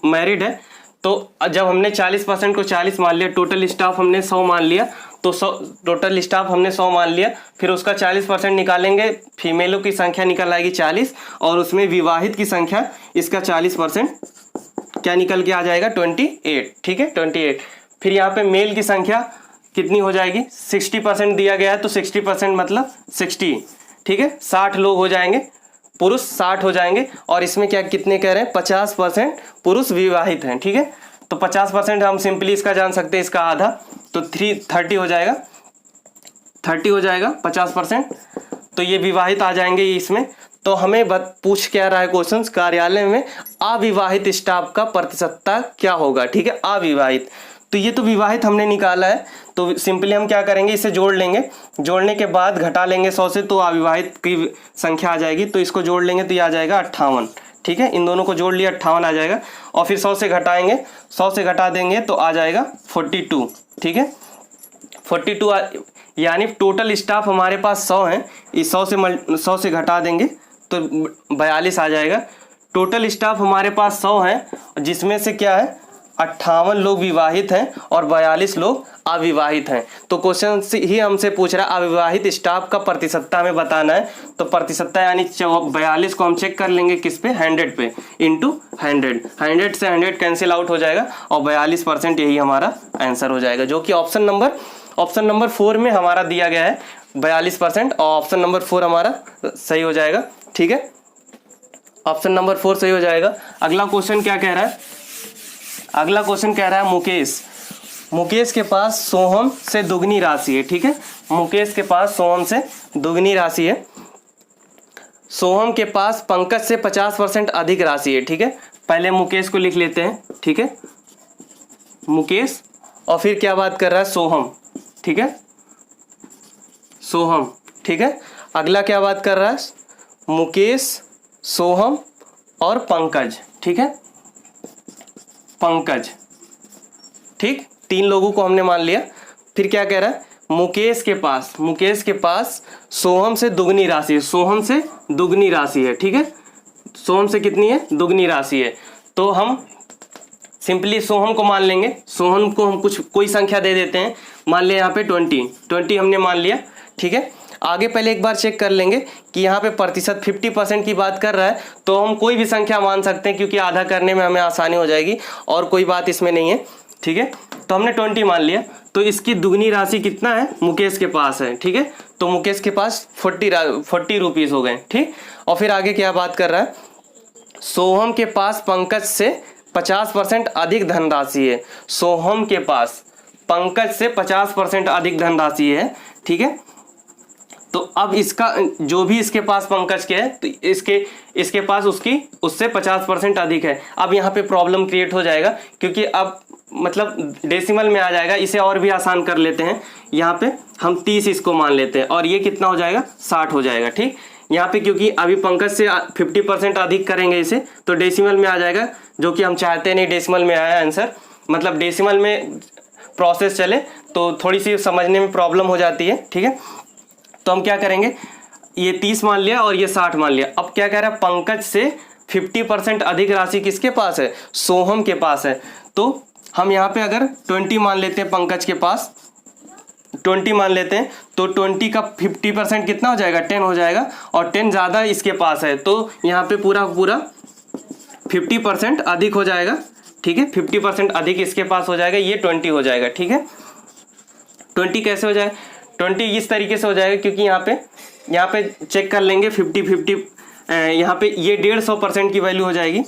मैरिड है। तो जब हमने 40% को 40 मान लिया, टोटल स्टाफ हमने 100 मान लिया, तो 100 टोटल स्टाफ हमने 100 मान लिया, फिर उसका 40% निकालेंगे, फीमेलों की संख्या निकल आएगी 40, और उसमें विवाहित की संख्या इसका 40% क्या निकल के आ जाएगा 28, ठीक है 28। फिर यहाँ पे मेल की संख्या कितनी हो जाएगी, 60% दिया गया है, तो 60% मतलब 60, ठीक है, 60 लोग हो जाएंगे, पुरुष 60 हो जाएंगे। और इसमें क्या कितने कह रहे हैं, 50% पुरुष विवाहित हैं, ठीक है। तो 50% हम सिंपली इसका जान सकते हैं, इसका आधा, तो 30 हो जाएगा, 30 हो जाएगा 50%, तो ये विवाहित आ जाएंगे इसमें। तो हमें पूछ क्या रहा है क्वेश्चन, कार्यालय में अविवाहित स्टाफ का प्रतिशतता क्या होगा, ठीक है, अविवाहित। तो ये तो विवाहित हमने निकाला है, तो सिंपली हम क्या करेंगे, इसे जोड़ लेंगे, जोड़ने के बाद घटा लेंगे 100 से, तो अविवाहित की संख्या आ जाएगी, तो इसको जोड़ लेंगे तो ये आ जाएगा 58, ठीक है, इन दोनों को जोड़ लिया 58 आ जाएगा। और फिर 100 से घटाएंगे, 100 से घटा देंगे तो आ जाएगा 42, ठीक है, 42, यानी टोटल स्टाफ हमारे पास 100 हैं, इस 100 से घटा देंगे तो 42 आ जाएगा। टोटल स्टाफ हमारे पास 100 हैं, जिसमें से क्या है 58 लोग विवाहित हैं और 42 लोग अविवाहित हैं। तो क्वेश्चन ही हमसे पूछ रहा है अविवाहित स्टाफ का प्रतिशतता हमें बताना है। तो प्रतिशतता यानी 42 को हम चेक कर लेंगे किस पे, 100 पे, इंटू 100 से 100 कैंसिल आउट हो जाएगा और 42% यही हमारा आंसर हो जाएगा, जो कि ऑप्शन नंबर 4 में हमारा दिया गया है 42%, और ऑप्शन नंबर 4 हमारा सही हो जाएगा, ठीक है, ऑप्शन नंबर 4 सही हो जाएगा। अगला क्वेश्चन क्या कह रहा है, अगला क्वेश्चन कह रहा है मुकेश के पास सोहम से दुगनी राशि है, ठीक है, मुकेश के पास सोहम से दुगनी राशि है, सोहम के पास पंकज से 50% अधिक राशि है, ठीक है। पहले मुकेश को लिख लेते हैं, ठीक है, मुकेश, और फिर क्या बात कर रहा है, सोहम, ठीक है, सोहम, ठीक है। अगला क्या बात कर रहा है, मुकेश, सोहम और पंकज, ठीक है, पंकज, ठीक, 3 लोगों को हमने मान लिया। फिर क्या कह रहा है, मुकेश के पास सोहम से दुगनी राशि है, सोहम से दुगनी राशि है, ठीक है, सोहम से कितनी है, दुगनी राशि है। तो हम सिंपली सोहम को मान लेंगे, सोहम को हम कोई संख्या दे देते हैं, मान लिया यहाँ पे 20 हमने मान लिया, ठीक है। आगे पहले एक बार चेक कर लेंगे कि यहाँ पे प्रतिशत 50% की बात कर रहा है, तो हम कोई भी संख्या मान सकते हैं, क्योंकि आधा करने में हमें आसानी हो जाएगी और कोई बात इसमें नहीं है, ठीक है। तो हमने 20 मान लिया, तो इसकी दुगनी राशि कितना है, मुकेश के पास है, ठीक है, तो मुकेश के पास 40 रुपीज़ हो गए, ठीक। और फिर आगे क्या बात कर रहा है, सोहम के पास पंकज से 50% अधिक धनराशि है, सोहम के पास पंकज से 50% अधिक धनराशि है, ठीक है। तो अब इसका जो भी इसके पास पंकज के है, तो इसके पास उससे 50% अधिक है। अब यहाँ पे प्रॉब्लम क्रिएट हो जाएगा, क्योंकि अब मतलब डेसिमल में आ जाएगा। इसे और भी आसान कर लेते हैं, यहाँ पे हम 30 इसको मान लेते हैं, और ये कितना हो जाएगा, 60 हो जाएगा, ठीक। यहाँ पे क्योंकि अभी पंकज से 50% अधिक करेंगे इसे, तो डेसिमल में आ जाएगा, जो कि हम चाहते नहीं डेसिमल में आया आंसर। मतलब डेसिमल में प्रोसेस चले तो थोड़ी सी समझने में प्रॉब्लम हो जाती है, ठीक है। तो हम क्या करेंगे, ये 30 मान लिया और ये 60 मान लिया। अब क्या कह रहा है, पंकज से 50% अधिक राशि किसके पास है, सोहम के पास है। तो हम यहाँ पे अगर 20 मान लेते हैं, पंकज के पास 20 मान लेते हैं, तो 20 का 50% कितना हो जाएगा, 10 हो जाएगा, और 10 ज़्यादा इसके पास है, तो यहाँ पे पूरा 50% अधिक हो जाएगा, ठीक है, 50% अधिक इसके पास हो जाएगा, ये 20 हो जाएगा, ठीक है। 20 कैसे हो जाएगा, 20 इस तरीके से हो जाएगा, क्योंकि यहाँ पे चेक कर लेंगे 50-50, यहाँ पे ये 150% की वैल्यू हो जाएगी,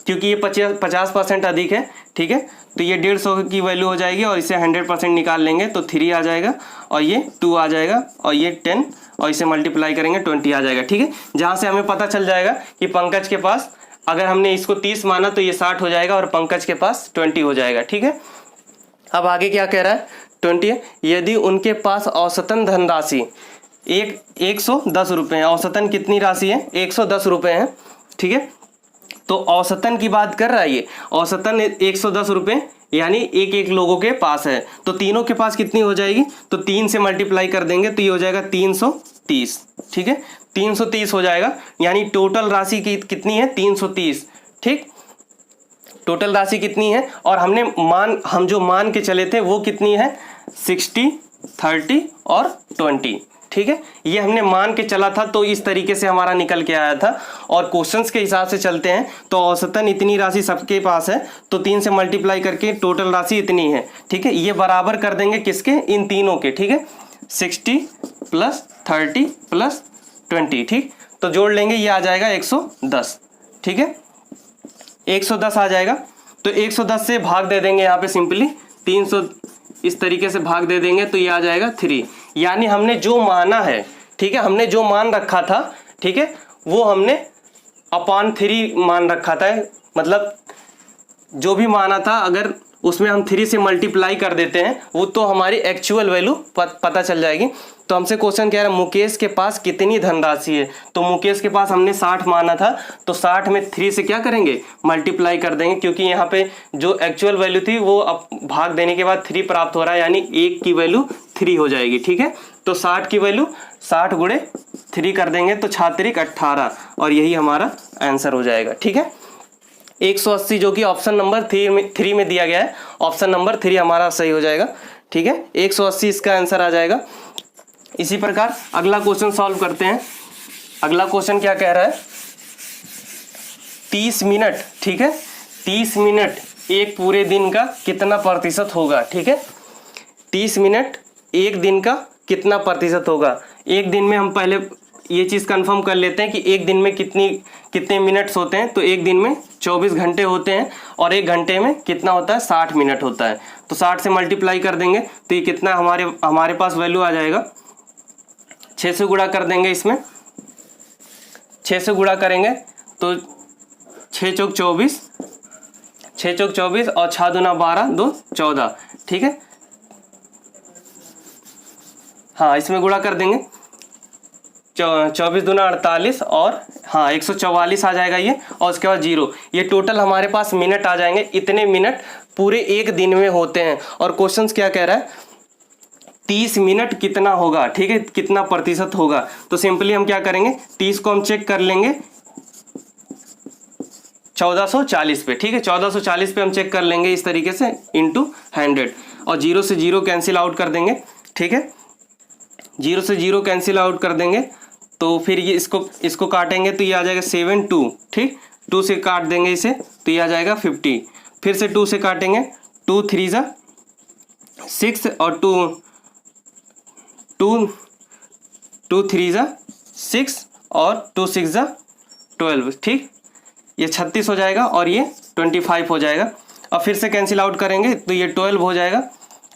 क्योंकि ये 50% अधिक है, ठीक है। तो ये 150 की वैल्यू हो जाएगी, और इसे 100% निकाल लेंगे तो 3 आ जाएगा, और ये 2 आ जाएगा, और ये 10, और इसे मल्टीप्लाई करेंगे 20 आ जाएगा, ठीक है। जहाँ से हमें पता चल जाएगा कि पंकज के पास, अगर हमने इसको 30 माना तो ये 60 हो जाएगा, और पंकज के पास 20 हो जाएगा, ठीक है। अब आगे क्या कह रहा है, 20, यदि उनके पास औसतन धनराशि 110 रुपये है, औसतन कितनी राशि है, 110 रुपये है, ठीक है। तो औसतन की बात कर रहा है, ये औसतन 110 रुपये यानी एक एक लोगों के पास है, तो तीनों के पास कितनी हो जाएगी, तो 3 से मल्टीप्लाई कर देंगे तो ये हो जाएगा 330। ठीक है, 330 हो जाएगा, यानी टोटल राशि की कितनी है 330। ठीक, टोटल राशि कितनी है, और हम जो मान के चले थे वो कितनी है 60, 30 और 20। ठीक है, ये हमने मान के चला था तो इस तरीके से हमारा निकल के आया था। और क्वेश्चंस के हिसाब से चलते हैं तो औसतन इतनी राशि सबके पास है, तो 3 से मल्टीप्लाई करके टोटल राशि इतनी है। ठीक है, ये बराबर कर देंगे किसके, इन तीनों के। ठीक है, 60 + 30 + 20। ठीक, तो जोड़ लेंगे, ये आ जाएगा 110। ठीक है, 110 आ जाएगा, तो 110 से भाग दे देंगे यहाँ पे सिंपली, 300 इस तरीके से भाग दे देंगे तो ये आ जाएगा 3। यानी हमने जो माना है, ठीक है, हमने जो मान रखा था, ठीक है, वो हमने अपॉन 3 मान रखा था। मतलब जो भी माना था अगर उसमें हम 3 से मल्टीप्लाई कर देते हैं वो तो हमारी एक्चुअल वैल्यू पता चल जाएगी। तो हमसे क्वेश्चन कह रहा है मुकेश के पास कितनी धनराशि है, तो मुकेश के पास हमने 60 माना था, तो 60 में 3 से क्या करेंगे, मल्टीप्लाई कर देंगे, क्योंकि यहाँ पे जो एक्चुअल वैल्यू थी वो अब भाग देने के बाद 3 प्राप्त हो रहा है, यानी 1 की वैल्यू 3 हो जाएगी। ठीक है, तो 60 की वैल्यू 60 × 3 कर देंगे तो 6×3 = 18, और यही हमारा आंसर हो जाएगा। ठीक है, 180 जो कि ऑप्शन नंबर 3 में दिया गया है, ऑप्शन नंबर 3 हमारा सही हो जाएगा। ठीक है, 180 इसका आंसर आ जाएगा। इसी प्रकार अगला क्वेश्चन सॉल्व करते हैं। अगला क्वेश्चन क्या कह रहा है, 30 मिनट। ठीक है, 30 मिनट एक पूरे दिन का कितना प्रतिशत होगा। ठीक है, 30 मिनट एक दिन का कितना प्रतिशत होगा। एक दिन में हम पहले ये चीज़ कंफर्म कर लेते हैं कि एक दिन में कितने मिनट्स होते हैं। तो एक दिन में 24 घंटे होते हैं, और एक घंटे में कितना होता है 60 मिनट होता है। तो 60 से मल्टीप्लाई कर देंगे तो ये कितना हमारे पास वैल्यू आ जाएगा, 6 से गुणा कर देंगे, इसमें 6 से गुणा करेंगे तो 6 चौक 24, 6 चौक 24 और 6 दूना 12, 2 14। ठीक है, हाँ इसमें गुणा कर देंगे, 24 दूना 48 और हाँ 144 आ जाएगा ये, और उसके बाद 0। ये टोटल हमारे पास मिनट आ जाएंगे, इतने मिनट पूरे एक दिन में होते हैं। और क्वेश्चंस क्या कह रहा है, 30 मिनट कितना होगा। ठीक है, कितना प्रतिशत होगा। तो सिंपली हम क्या करेंगे, 30 को हम चेक कर लेंगे 1440 पे। ठीक है, 1440 पे हम चेक कर लेंगे इस तरीके से, इंटू 100, और 0 से 0 कैंसिल आउट कर देंगे। ठीक है, 0 से 0 कैंसिल आउट कर देंगे, तो फिर ये इसको काटेंगे तो ये आ जाएगा 7 2। ठीक, 2 से काट देंगे इसे तो ये आ जाएगा 50। फिर से 2 से काटेंगे, 2 3 ज़ा 6 और 2 3 ज़ा 6 और 2 6 ज़ा 12। ठीक, ये 36 हो जाएगा और ये 25 हो जाएगा। और फिर से कैंसिल आउट करेंगे तो ये 12 हो जाएगा,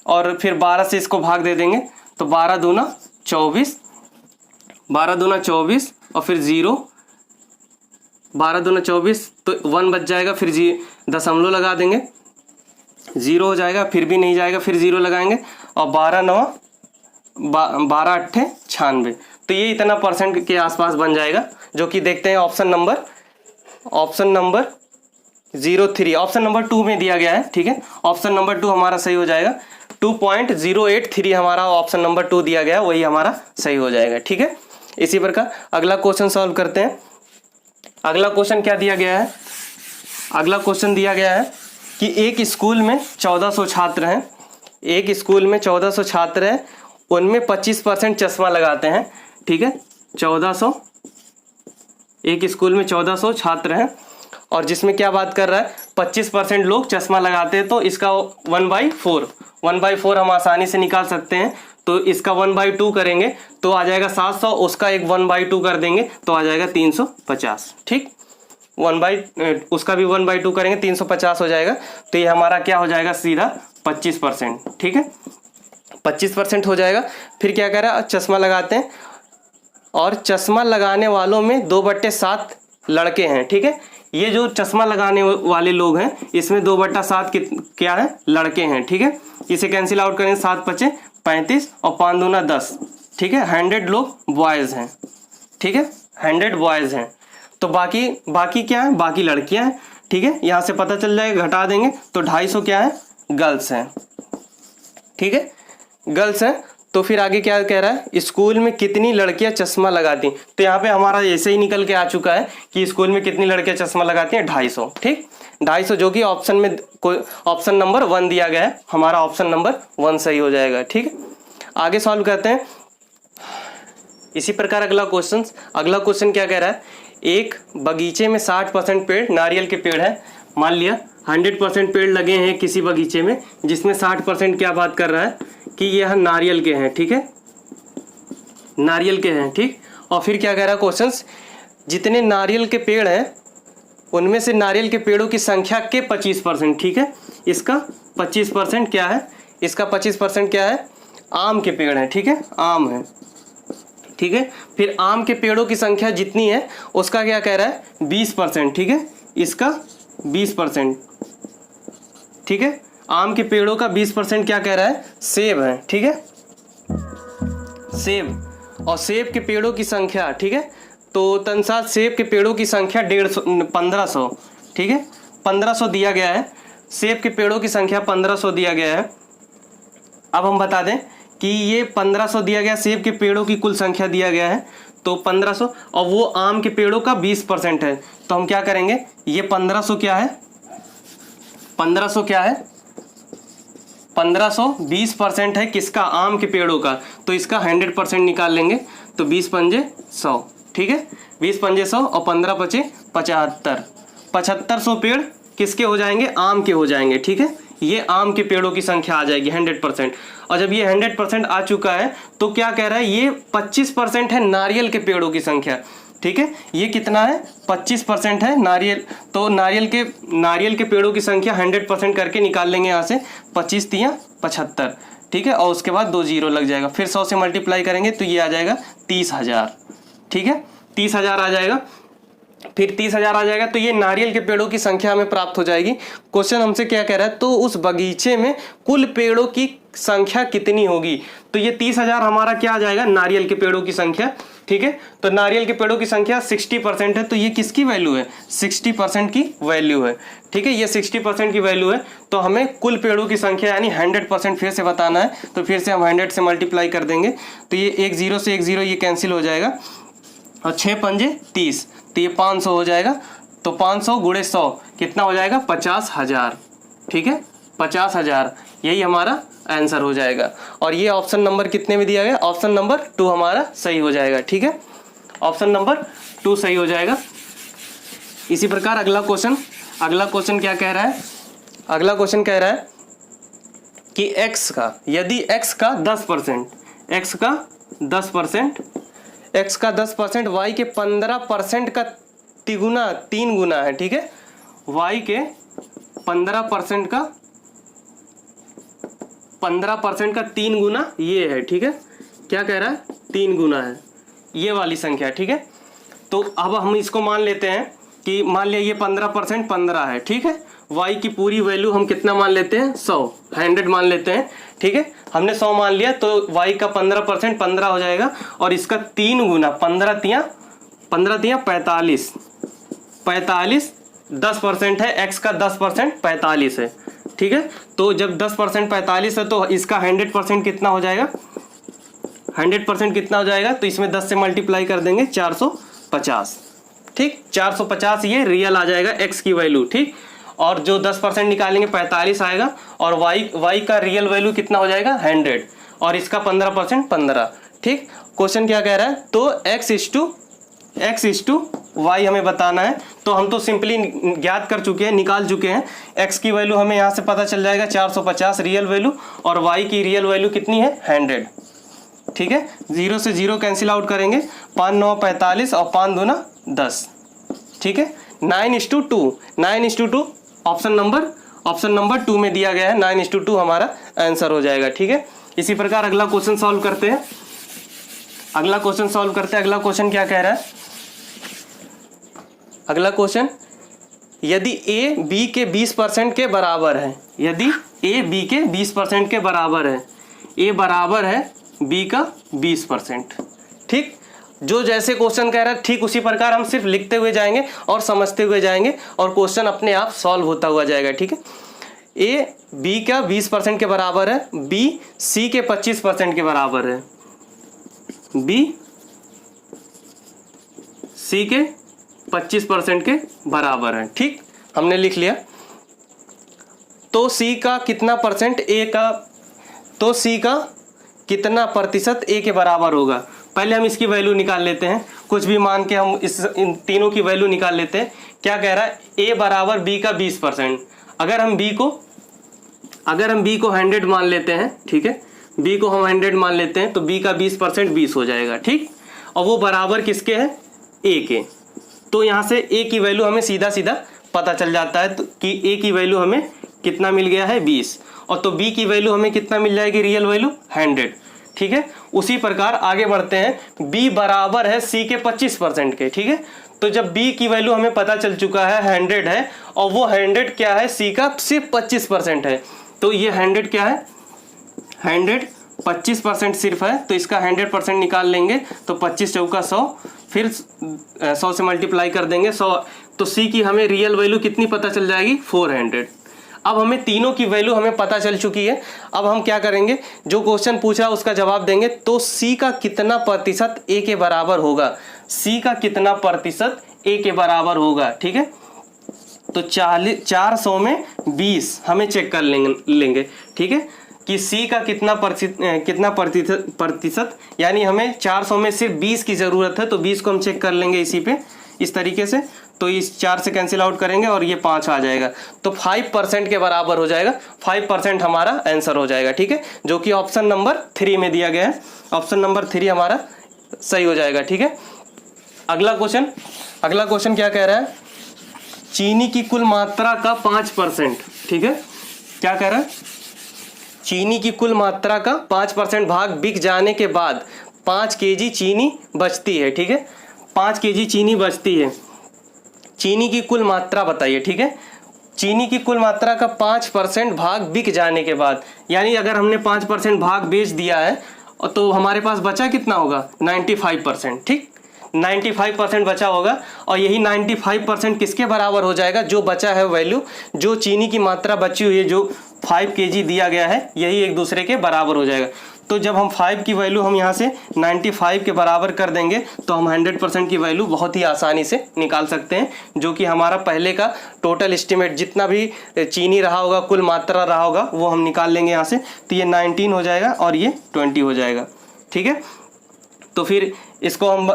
और फिर 12 से इसको भाग दे देंगे तो 12 दूना 24, 12 दूना 24 और फिर 0, 12 दूना 24 तो 1 बच जाएगा, फिर दशमलव लगा देंगे, 0 हो जाएगा, फिर भी नहीं जाएगा, फिर 0 लगाएंगे, और 12 9 12 8 96। तो ये इतना % के आसपास बन जाएगा, जो कि देखते हैं ऑप्शन नंबर 03, ऑप्शन नंबर 2 में दिया गया है। ठीक है, ऑप्शन नंबर 2 हमारा सही हो जाएगा, 2.083 हमारा ऑप्शन नंबर 2 दिया गया है, वही हमारा सही हो जाएगा। ठीक है, इसी प्रकार अगला क्वेश्चन सॉल्व करते हैं। अगला क्वेश्चन क्या दिया गया है, अगला क्वेश्चन दिया गया है कि एक स्कूल में 1400 छात्र हैं, एक स्कूल में 1400 छात्र हैं, उनमें 25% चश्मा लगाते हैं। ठीक है, 1400, एक स्कूल में 1400 छात्र हैं, और जिसमें क्या बात कर रहा है 25% लोग चश्मा लगाते हैं, तो इसका 1/4 हम आसानी से निकाल सकते हैं। तो इसका 1/2 करेंगे तो आ जाएगा 700, उसका एक 1/2 कर देंगे तो आ जाएगा 350। ठीक, उसका भी 1/2 करेंगे 350 हो जाएगा। तो ये हमारा क्या हो जाएगा, सीधा 25%। ठीक है, 25% हो जाएगा। फिर क्या कह रहा है, चश्मा लगाते हैं, और चश्मा लगाने वालों में 2/7 लड़के हैं। ठीक है, ये जो चश्मा लगाने वाले लोग हैं इसमें 2/7 क्या है, लड़के हैं। ठीक है, इसे कैंसिल आउट करें, 7 × 5 = 35 और 5 दूना 10। ठीक है, 100 लोग बॉयज़ हैं। ठीक है, 100 बॉयज़ हैं, तो बाकी क्या है, बाकी लड़कियां हैं। ठीक है, यहाँ से पता चल जाएगा, घटा देंगे तो 250 क्या है, गर्ल्स हैं, ठीक है, गर्ल्स हैं। तो फिर आगे क्या कह रहा है, स्कूल में कितनी लड़कियां चश्मा लगाती हैं। तो यहाँ पे हमारा ऐसे ही निकल के आ चुका है कि स्कूल में कितनी लड़कियां चश्मा लगाती हैं, 250, ठीक, 250, जो कि ऑप्शन में ऑप्शन नंबर 1 दिया गया है, हमारा ऑप्शन नंबर 1 सही हो जाएगा, ठीक है। आगे सॉल्व करते हैं इसी प्रकार अगला क्वेश्चन क्या कह रहा है, एक बगीचे में 60% पेड़ नारियल के पेड़ है। मान लिया 100% पेड़ लगे हैं किसी बगीचे में, जिसमें 60% क्या बात कर रहा है कि यह नारियल के हैं, ठीक है, नारियल के हैं, ठीक। और फिर क्या कह रहा है क्वेश्चन, जितने नारियल के पेड़ हैं उनमें से नारियल के पेड़ों की संख्या के 25%, ठीक है। इसका 25% क्या है, इसका 25% क्या है, आम के पेड़ हैं, ठीक है, आम है, ठीक है। फिर आम के पेड़ों की संख्या जितनी है उसका क्या कह रहा है, 20%, ठीक है, इसका 20%, ठीक है। आम के पेड़ों का 20% क्या कह रहा है, सेब है, ठीक है, सेब। और सेब के पेड़ों की संख्या, ठीक है, तो तनसाद सेब के पेड़ों की संख्या 1500, ठीक है, 1500 दिया गया है, सेब के पेड़ों की संख्या 1500 दिया गया है। अब हम बता दें कि ये 1500 दिया गया, सेब के पेड़ों की कुल संख्या दिया गया है, तो 1500, और वो आम के पेड़ों का 20% है। तो हम क्या करेंगे, ये 1500 क्या है, 1500 क्या है, 1500 20% है किसका, आम के पेड़ों का, तो इसका 100% निकाल लेंगे, तो 20 पंजे 100, ठीक है, 20 पंजे 100 और 15 पचे 75, 7500 पेड़ किसके हो जाएंगे, आम के हो जाएंगे, ठीक है। ये आम के पेड़ों की संख्या आ जाएगी 100%। और जब ये 100% आ चुका है तो क्या कह रहा है, ये 25% है नारियल के पेड़ों की संख्या, ठीक है। ये कितना है, 25% है नारियल, तो नारियल के पेड़ों की संख्या 100% करके निकाल लेंगे यहाँ से, 25 तियां 75, ठीक है, और उसके बाद 2 जीरो लग जाएगा, फिर 100 से मल्टीप्लाई करेंगे तो ये आ जाएगा 30,000, ठीक है, 30,000 आ जाएगा। फिर 30,000 आ जाएगा तो ये नारियल के पेड़ों की संख्या हमें प्राप्त हो जाएगी। क्वेश्चन हमसे क्या कह रहा है, तो उस बगीचे में कुल पेड़ों की संख्या कितनी होगी, तो ये 30,000 हमारा क्या आ जाएगा, नारियल के पेड़ों की संख्या, ठीक है। तो नारियल के पेड़ों की संख्या 60% है, तो ये किसकी वैल्यू है, 60% की वैल्यू है, ठीक है, ये 60% की वैल्यू है। तो हमें कुल पेड़ों की संख्या यानी 100% फिर से बताना है, तो फिर से हम 100 से मल्टीप्लाई कर देंगे, तो ये 1 0 से 1 0 ये कैंसिल हो जाएगा, और 6 पंजे 30, तो ये 500 हो जाएगा, तो 500 गुणे 100 कितना हो जाएगा, 50,000, ठीक है, 50,000, यही हमारा आंसर हो जाएगा। और ये ऑप्शन नंबर कितने में दिया गया, ऑप्शन नंबर 2 हमारा सही हो जाएगा, ठीक है, ऑप्शन नंबर 2 सही हो जाएगा। इसी प्रकार अगला क्वेश्चन क्या कह रहा है, अगला क्वेश्चन कह रहा है कि x का, यदि x का 10%, x का 10%, y के 15% का तिगुना 3 गुना है, ठीक है, y के 15% का 3 गुना ये है, ठीक है, क्या कह रहा है, 3 गुना है ये वाली संख्या, ठीक है। तो अब हम इसको मान लेते हैं कि मान लिया ये 15% 15 है, ठीक है, y की पूरी वैल्यू हम कितना मान लेते हैं, 100 मान लेते हैं, ठीक है, हमने 100 मान लिया, तो y का 15% 15 हो जाएगा, और इसका 3 गुना 15 तियां 45, 10% है, x का 10% 45 है, ठीक है। तो जब 10% 45 है तो इसका 100% कितना हो जाएगा, 100% कितना हो जाएगा, तो इसमें 10 से मल्टीप्लाई कर देंगे 450, ठीक, 450 ये रियल आ जाएगा x की वैल्यू, ठीक। और जो 10% निकालेंगे 45 आएगा, और y का रियल वैल्यू कितना हो जाएगा 100, और इसका 15% 15, ठीक। क्वेश्चन क्या कह रहा है, तो x इज टू y हमें बताना है, तो हम तो सिंपली ज्ञात कर चुके हैं, निकाल चुके हैं। x की वैल्यू हमें यहाँ से पता चल जाएगा 450 रियल वैल्यू, और y की रियल वैल्यू कितनी है 100, ठीक है, 0 से 0 कैंसिल आउट करेंगे, 5 9 45 और 5 दूना 10, ठीक है, 9:2 ऑप्शन नंबर 2 में दिया गया है, 9:2 हमारा आंसर हो जाएगा, ठीक है। इसी प्रकार अगला क्वेश्चन सॉल्व करते हैं, अगला क्वेश्चन क्या कह रहा है, अगला क्वेश्चन, यदि a b के 20% के बराबर है, यदि a b के 20% के बराबर है, a बराबर है b का 20%, ठीक, जो जैसे क्वेश्चन कह रहा है ठीक उसी प्रकार हम सिर्फ लिखते हुए जाएंगे और समझते हुए जाएंगे, और क्वेश्चन अपने आप सॉल्व होता हुआ जाएगा, ठीक है। ए बी का 20% के बराबर है, बी सी के 25% के बराबर है, बी सी के 25% के बराबर है। ठीक, हमने लिख लिया। तो सी का कितना परसेंट ए का, तो सी का कितना प्रतिशत ए के बराबर होगा। पहले हम इसकी वैल्यू निकाल लेते हैं, कुछ भी मान के हम इन तीनों की वैल्यू निकाल लेते हैं। क्या कह रहा है, ए बराबर बी का 20%। अगर हम बी को 100 मान लेते हैं, ठीक है, बी को हम 100 मान लेते हैं, तो बी का 20% 20 हो जाएगा। ठीक, और वो बराबर किसके है, ए के। तो यहाँ से ए की वैल्यू हमें सीधा सीधा पता चल जाता है, तो कि ए की वैल्यू हमें कितना मिल गया है, 20, और तो बी की वैल्यू हमें कितना मिल जाएगी, रियल वैल्यू 100। ठीक है, उसी प्रकार आगे बढ़ते हैं। बी बराबर है सी के 25% के। ठीक है, तो जब बी की वैल्यू हमें पता चल चुका है 100 है, और वो 100 क्या है, सी का सिर्फ 25% है, तो ये 100 क्या है, 100 25% सिर्फ है, तो इसका 100% निकाल लेंगे, तो 25 चौका 100, फिर 100 से मल्टीप्लाई कर देंगे 100, तो सी की हमें रियल वैल्यू कितनी पता चल जाएगी, 400। अब हमें तीनों की वैल्यू हमें पता चल चुकी है। अब हम क्या करेंगे, जो क्वेश्चन पूछा उसका जवाब देंगे। तो सी का कितना प्रतिशत ए के बराबर होगा, सी का कितना प्रतिशत ए के बराबर होगा। ठीक है, तो 400 में 20 हमें चेक कर लेंगे। ठीक है, कि सी का कितना प्रतिशत, यानी हमें 400 में सिर्फ 20 की ज़रूरत है, तो 20 को हम चेक कर लेंगे इसी पे, इस तरीके से। तो इस 4 से कैंसिल आउट करेंगे और ये 5 आ जाएगा, तो 5% के बराबर हो जाएगा। 5% हमारा आंसर हो जाएगा। ठीक है, जो कि ऑप्शन नंबर 3 में दिया गया है। ऑप्शन नंबर 3 हमारा सही हो जाएगा। ठीक है, अगला क्वेश्चन क्या कह रहा है, चीनी की कुल मात्रा का 5%। ठीक है, क्या कह रहा है, चीनी की कुल मात्रा का 5% भाग बिक जाने के बाद 5 केजी चीनी बचती है। ठीक है, 5 केजी चीनी बचती है, चीनी की कुल मात्रा बताइए। ठीक है, चीनी की कुल मात्रा का 5% भाग बिक जाने के बाद, यानी अगर हमने 5% भाग बेच दिया है, तो हमारे पास बचा कितना होगा, 95%। ठीक, 95% बचा होगा, और यही 95% किसके बराबर हो जाएगा, जो बचा है वैल्यू, जो चीनी की मात्रा बची हुई है, जो 5 केजी दिया गया है, यही एक दूसरे के बराबर हो जाएगा। तो जब हम 5 की वैल्यू हम यहाँ से 95 के बराबर कर देंगे, तो हम 100% की वैल्यू बहुत ही आसानी से निकाल सकते हैं, जो कि हमारा पहले का टोटल एस्टिमेट जितना भी चीनी रहा होगा, कुल मात्रा रहा होगा, वो हम निकाल लेंगे यहाँ से। तो ये 19 हो जाएगा और ये 20 हो जाएगा। ठीक है, तो फिर इसको हम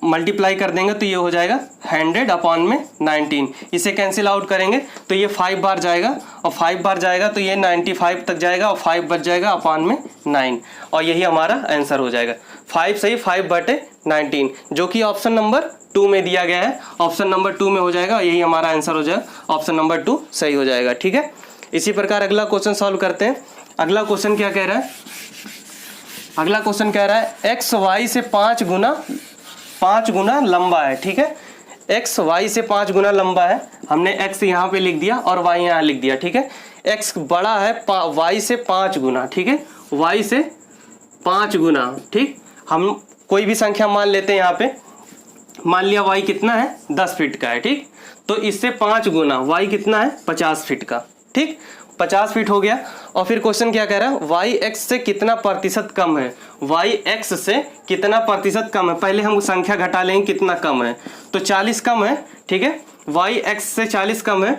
मल्टीप्लाई कर देंगे, तो ये हो जाएगा 100 अपॉन में 19। इसे कैंसिल आउट करेंगे तो ये 5 बार जाएगा, और 5 बार जाएगा तो ये 95 तक जाएगा, और 5 बच जाएगा अपॉन में 9, और यही हमारा आंसर हो जाएगा। 5 सही 5/19, जो कि ऑप्शन नंबर 2 में दिया गया है। ऑप्शन नंबर 2 में हो जाएगा, यही हमारा आंसर हो जाएगा, ऑप्शन नंबर 2 सही हो जाएगा। ठीक है, इसी प्रकार अगला क्वेश्चन सॉल्व करते हैं। अगला क्वेश्चन क्या कह रहा है, अगला क्वेश्चन कह रहा है एक्स वाई से 5 गुना लंबा है। ठीक है, एक्स वाई से 5 गुना लंबा है, हमने एक्स यहाँ पे लिख दिया और वाई यहाँ लिख दिया। ठीक है, एक्स बड़ा है वाई से 5 गुना। ठीक है, वाई से 5 गुना। ठीक, हम कोई भी संख्या मान लेते हैं, यहाँ पे मान लिया वाई कितना है, 10 फीट का है। ठीक, तो इससे 5 गुना वाई कितना है, 50 फीट का। ठीक, 50 फीट हो गया। और फिर क्वेश्चन क्या कह रहा है, वाई एक्स से कितना प्रतिशत कम है, वाई एक्स से कितना प्रतिशत कम है। पहले हम संख्या घटा लेंगे कितना कम है, तो 40 कम है। ठीक है, वाई एक्स से 40 कम है,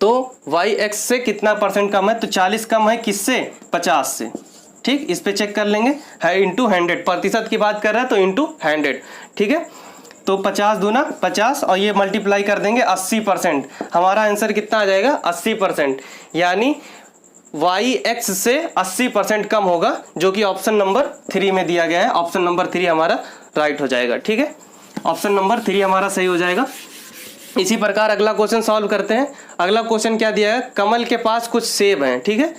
तो वाई एक्स से कितना परसेंट कम है, तो 40 कम है किससे, 50 से। ठीक, इस पे चेक कर लेंगे, है इंटू 100, प्रतिशत की बात कर रहा है तो इंटू 100। ठीक है, तो 50 दूना 50, और ये मल्टीप्लाई कर देंगे 80%। हमारा आंसर कितना आ जाएगा, 80%, यानी वाई एक्स से 80% कम होगा, जो कि ऑप्शन नंबर 3 में दिया गया है। ऑप्शन नंबर 3 हमारा राइट हो जाएगा। ठीक है, ऑप्शन नंबर 3 हमारा सही हो जाएगा। इसी प्रकार अगला क्वेश्चन सॉल्व करते हैं। अगला क्वेश्चन क्या दिया है, कमल के पास कुछ सेब हैं। ठीक है,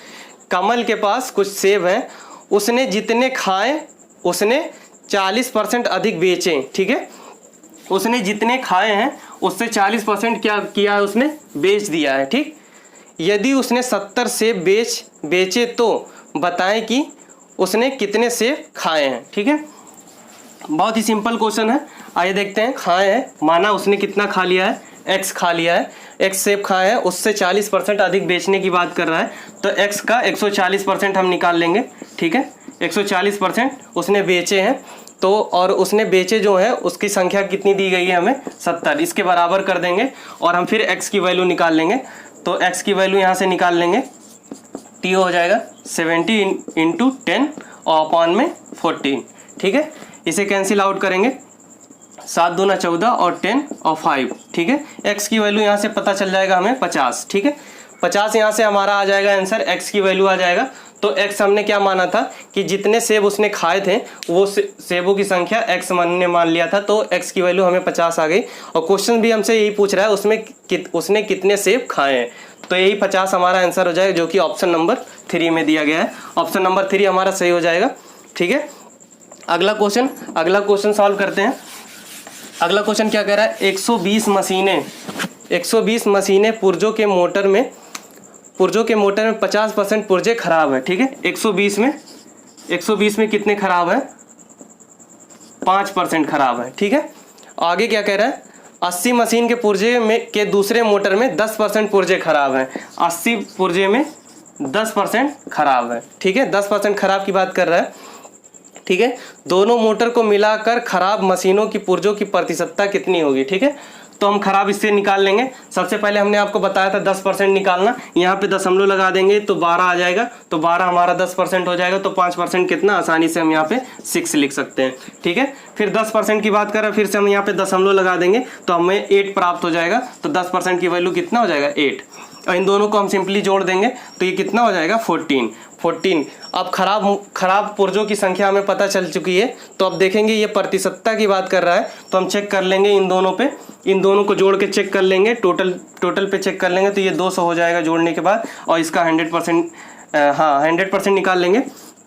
कमल के पास कुछ सेब हैं, उसने जितने खाए उसने 40% अधिक बेचे। ठीक है, उसने जितने खाए हैं उससे 40% क्या किया है, उसने बेच दिया है। ठीक, यदि उसने 70 सेब बेचे तो बताएं कि उसने कितने सेब खाए हैं। ठीक है, बहुत ही सिंपल क्वेश्चन है, आइए देखते हैं। खाए हैं माना उसने कितना खा लिया है, x खा लिया है, एक्स सेब खाए हैं उससे 40% अधिक बेचने की बात कर रहा है, तो एक्स का 140% हम निकाल लेंगे। ठीक है, 140% उसने बेचे हैं, तो और उसने बेचे जो है उसकी संख्या कितनी दी गई है हमें 70, इसके बराबर कर देंगे और हम फिर एक्स की वैल्यू निकाल लेंगे। तो एक्स की वैल्यू यहाँ से निकाल लेंगे, टी हो जाएगा 70 इंटू 10 और अपॉन में 14। ठीक है, इसे कैंसिल आउट करेंगे, 7 दूना 14 और 10 और 5। ठीक है, एक्स की वैल्यू यहाँ से पता चल जाएगा हमें 50। ठीक है, 50 यहाँ से हमारा आ जाएगा आंसर, एक्स की वैल्यू आ जाएगा। तो एक्स हमने क्या माना था कि जितने सेब उसने खाए थे वो सेबों की संख्या एक्स ने मान लिया था, तो एक्स की वैल्यू हमें 50 आ गई। और क्वेश्चन भी हमसे यही पूछ रहा है उसमें उसने कितने सेब खाए हैं, तो यही 50 हमारा आंसर हो जाएगा, जो कि ऑप्शन नंबर 3 में दिया गया है। ऑप्शन नंबर 3 हमारा सही हो जाएगा। ठीक है, अगला क्वेश्चन सॉल्व करते हैं। अगला क्वेश्चन क्या कह रहा है, 120 मशीनें पुर्जों के मोटर में 50% पुर्जे खराब है। ठीक है, 120 में कितने खराब है, 5% खराब है। ठीक है, आगे क्या कह रहा है, 80 मशीन के पुर्जे में के दूसरे मोटर में 10% पुर्जे खराब हैं। 80 पुर्जे में 10% खराब है। ठीक है, 10% खराब की बात कर रहा है। ठीक है, दोनों मोटर को मिलाकर खराब मशीनों की पुर्जों की प्रतिशतता कितनी होगी। ठीक है, तो हम खराब इससे निकाल लेंगे। सबसे पहले हमने आपको बताया था 10% निकालना, यहाँ पे दशमलव लगा देंगे तो 12 आ जाएगा, तो 12 हमारा 10% हो जाएगा, तो 5% कितना, आसानी से हम यहाँ पे 6 लिख सकते हैं। ठीक है, फिर 10% की बात करें, फिर से हम यहाँ पे दशमलव लगा देंगे तो हमें 8 प्राप्त हो जाएगा, तो 10% की वैल्यू कितना हो जाएगा 8, और इन दोनों को हम सिंपली जोड़ देंगे तो ये कितना हो जाएगा 14। अब खराब पुर्जों की संख्या हमें पता चल चुकी है, तो अब देखेंगे ये प्रतिशतता की बात कर रहा है, तो हम चेक कर लेंगे इन दोनों को जोड़ के चेक कर लेंगे, टोटल पे चेक कर लेंगे, तो ये 200 हो जाएगा जोड़ने के बाद, और इसका 100% निकाल लेंगे,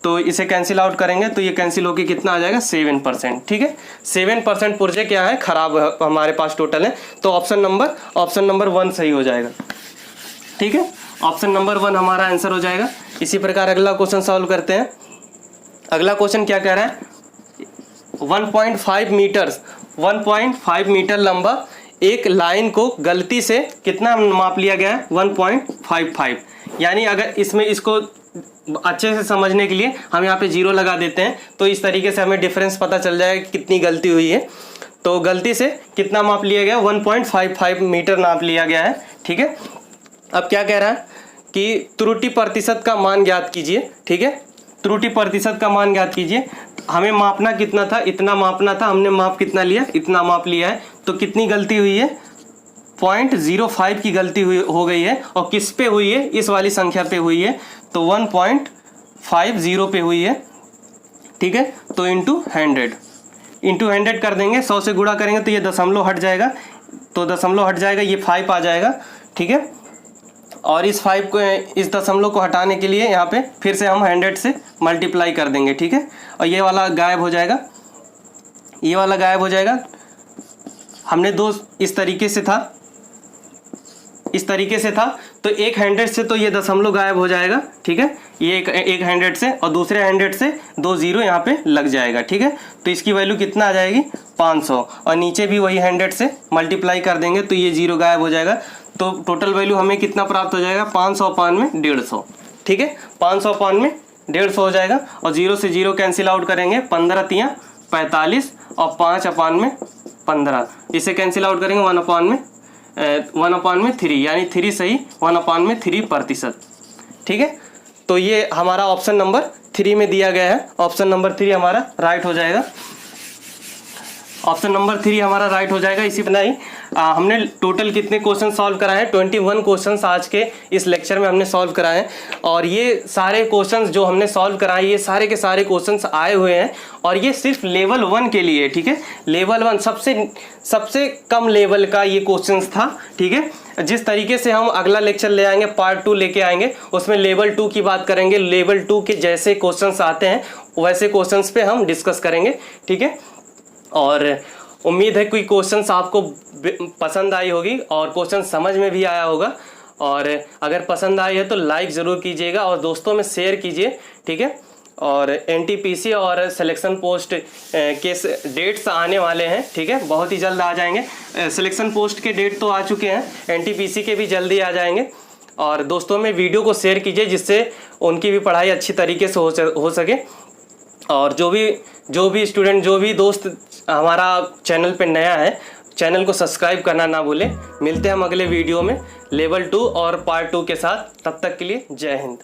तो इसे कैंसिल आउट करेंगे तो ये कैंसिल होकर कितना आ जाएगा 7%। ठीक है, 7% पुर्जे क्या है, खराब हमारे पास टोटल है, तो ऑप्शन नंबर 1 सही हो जाएगा। ठीक है, ऑप्शन नंबर 1 हमारा आंसर हो जाएगा। इसी प्रकार अगला क्वेश्चन सॉल्व करते हैं। अगला क्वेश्चन क्या कह रहा है, 1.5 मीटर लंबा एक लाइन को गलती से कितना माप लिया गया है 1.55। यानी अगर इसको अच्छे से समझने के लिए हम यहाँ पे 0 लगा देते हैं, तो इस तरीके से हमें डिफरेंस पता चल जाएगा कितनी गलती हुई है। तो गलती से कितना माप लिया गया, 1.55 मीटर नाप लिया गया है। ठीक है, अब क्या कह रहा है कि त्रुटि प्रतिशत का मान ज्ञात कीजिए। ठीक है, त्रुटि प्रतिशत का मान ज्ञात कीजिए। हमें मापना कितना था, इतना मापना था, हमने माप कितना लिया, इतना माप लिया है, तो कितनी गलती हुई है 0.05 की गलती हो गई है, और किस पे हुई है, इस वाली संख्या पे हुई है, तो 1.50 पे हुई है। ठीक है, तो इंटू 100 कर देंगे, 100 से गुणा करेंगे तो ये दशमलव हट जाएगा, तो दशमलव हट जाएगा, ये 5 आ जाएगा। ठीक है, और इस दशमलव को हटाने के लिए यहाँ पे फिर से हम 100 से मल्टीप्लाई कर देंगे। ठीक है, और ये वाला गायब हो जाएगा, ये वाला गायब हो जाएगा। हमने इस तरीके से था, तो एक 100 से तो ये दशमलव गायब हो जाएगा। ठीक है, ये एक 100 से, और दूसरे 100 से 2 0 यहाँ पे लग जाएगा। ठीक है, तो इसकी वैल्यू कितना आ जाएगी 500, और नीचे भी वही 100 से मल्टीप्लाई कर देंगे तो ये 0 गायब हो जाएगा। तो टोटल वैल्यू हमें कितना प्राप्त हो जाएगा 500/150। ठीक है, 500/150 हो जाएगा, और 0 से 0 कैंसिल आउट करेंगे, 15 × 3 = 45, और 5/15, इसे कैंसिल आउट करेंगे 1/3, यानी 3 सही, 1/3%। ठीक है, तो ये हमारा ऑप्शन नंबर 3 में दिया गया है, ऑप्शन नंबर 3 हमारा राइट हो जाएगा। ऑप्शन नंबर 3 हमारा राइट हो जाएगा। इसी तरह ही हमने टोटल कितने क्वेश्चन सॉल्व कराए हैं, 21 क्वेश्चंस आज के इस लेक्चर में हमने सॉल्व कराए हैं, और ये सारे क्वेश्चंस जो हमने सॉल्व कराए, ये सारे के सारे क्वेश्चंस आए हुए हैं, और ये सिर्फ लेवल 1 के लिए। ठीक है, लेवल 1 सबसे कम लेवल का ये क्वेश्चंस था। ठीक है, जिस तरीके से हम अगला लेक्चर ले आएंगे, पार्ट 2 लेके आएंगे, उसमें लेवल 2 की बात करेंगे, लेवल 2 के जैसे क्वेश्चंस आते हैं वैसे क्वेश्चंस पे हम डिस्कस करेंगे। ठीक है, और उम्मीद है कोई क्वेश्चंस आपको पसंद आई होगी और क्वेश्चन समझ में भी आया होगा, और अगर पसंद आई है तो लाइक ज़रूर कीजिएगा और दोस्तों में शेयर कीजिए। ठीक है, और एनटीपीसी और सिलेक्शन पोस्ट के डेट्स आने वाले हैं, ठीक है, बहुत ही जल्द आ जाएंगे। सिलेक्शन पोस्ट के डेट तो आ चुके हैं, एनटीपीसी के भी जल्दी आ जाएंगे। और दोस्तों में वीडियो को शेयर कीजिए जिससे उनकी भी पढ़ाई अच्छी तरीके से हो सके। और जो भी स्टूडेंट, जो भी दोस्त हमारा चैनल पे नया है, चैनल को सब्सक्राइब करना ना भूलें। मिलते हैं हम अगले वीडियो में लेवल 2 और पार्ट 2 के साथ। तब तक के लिए जय हिंद।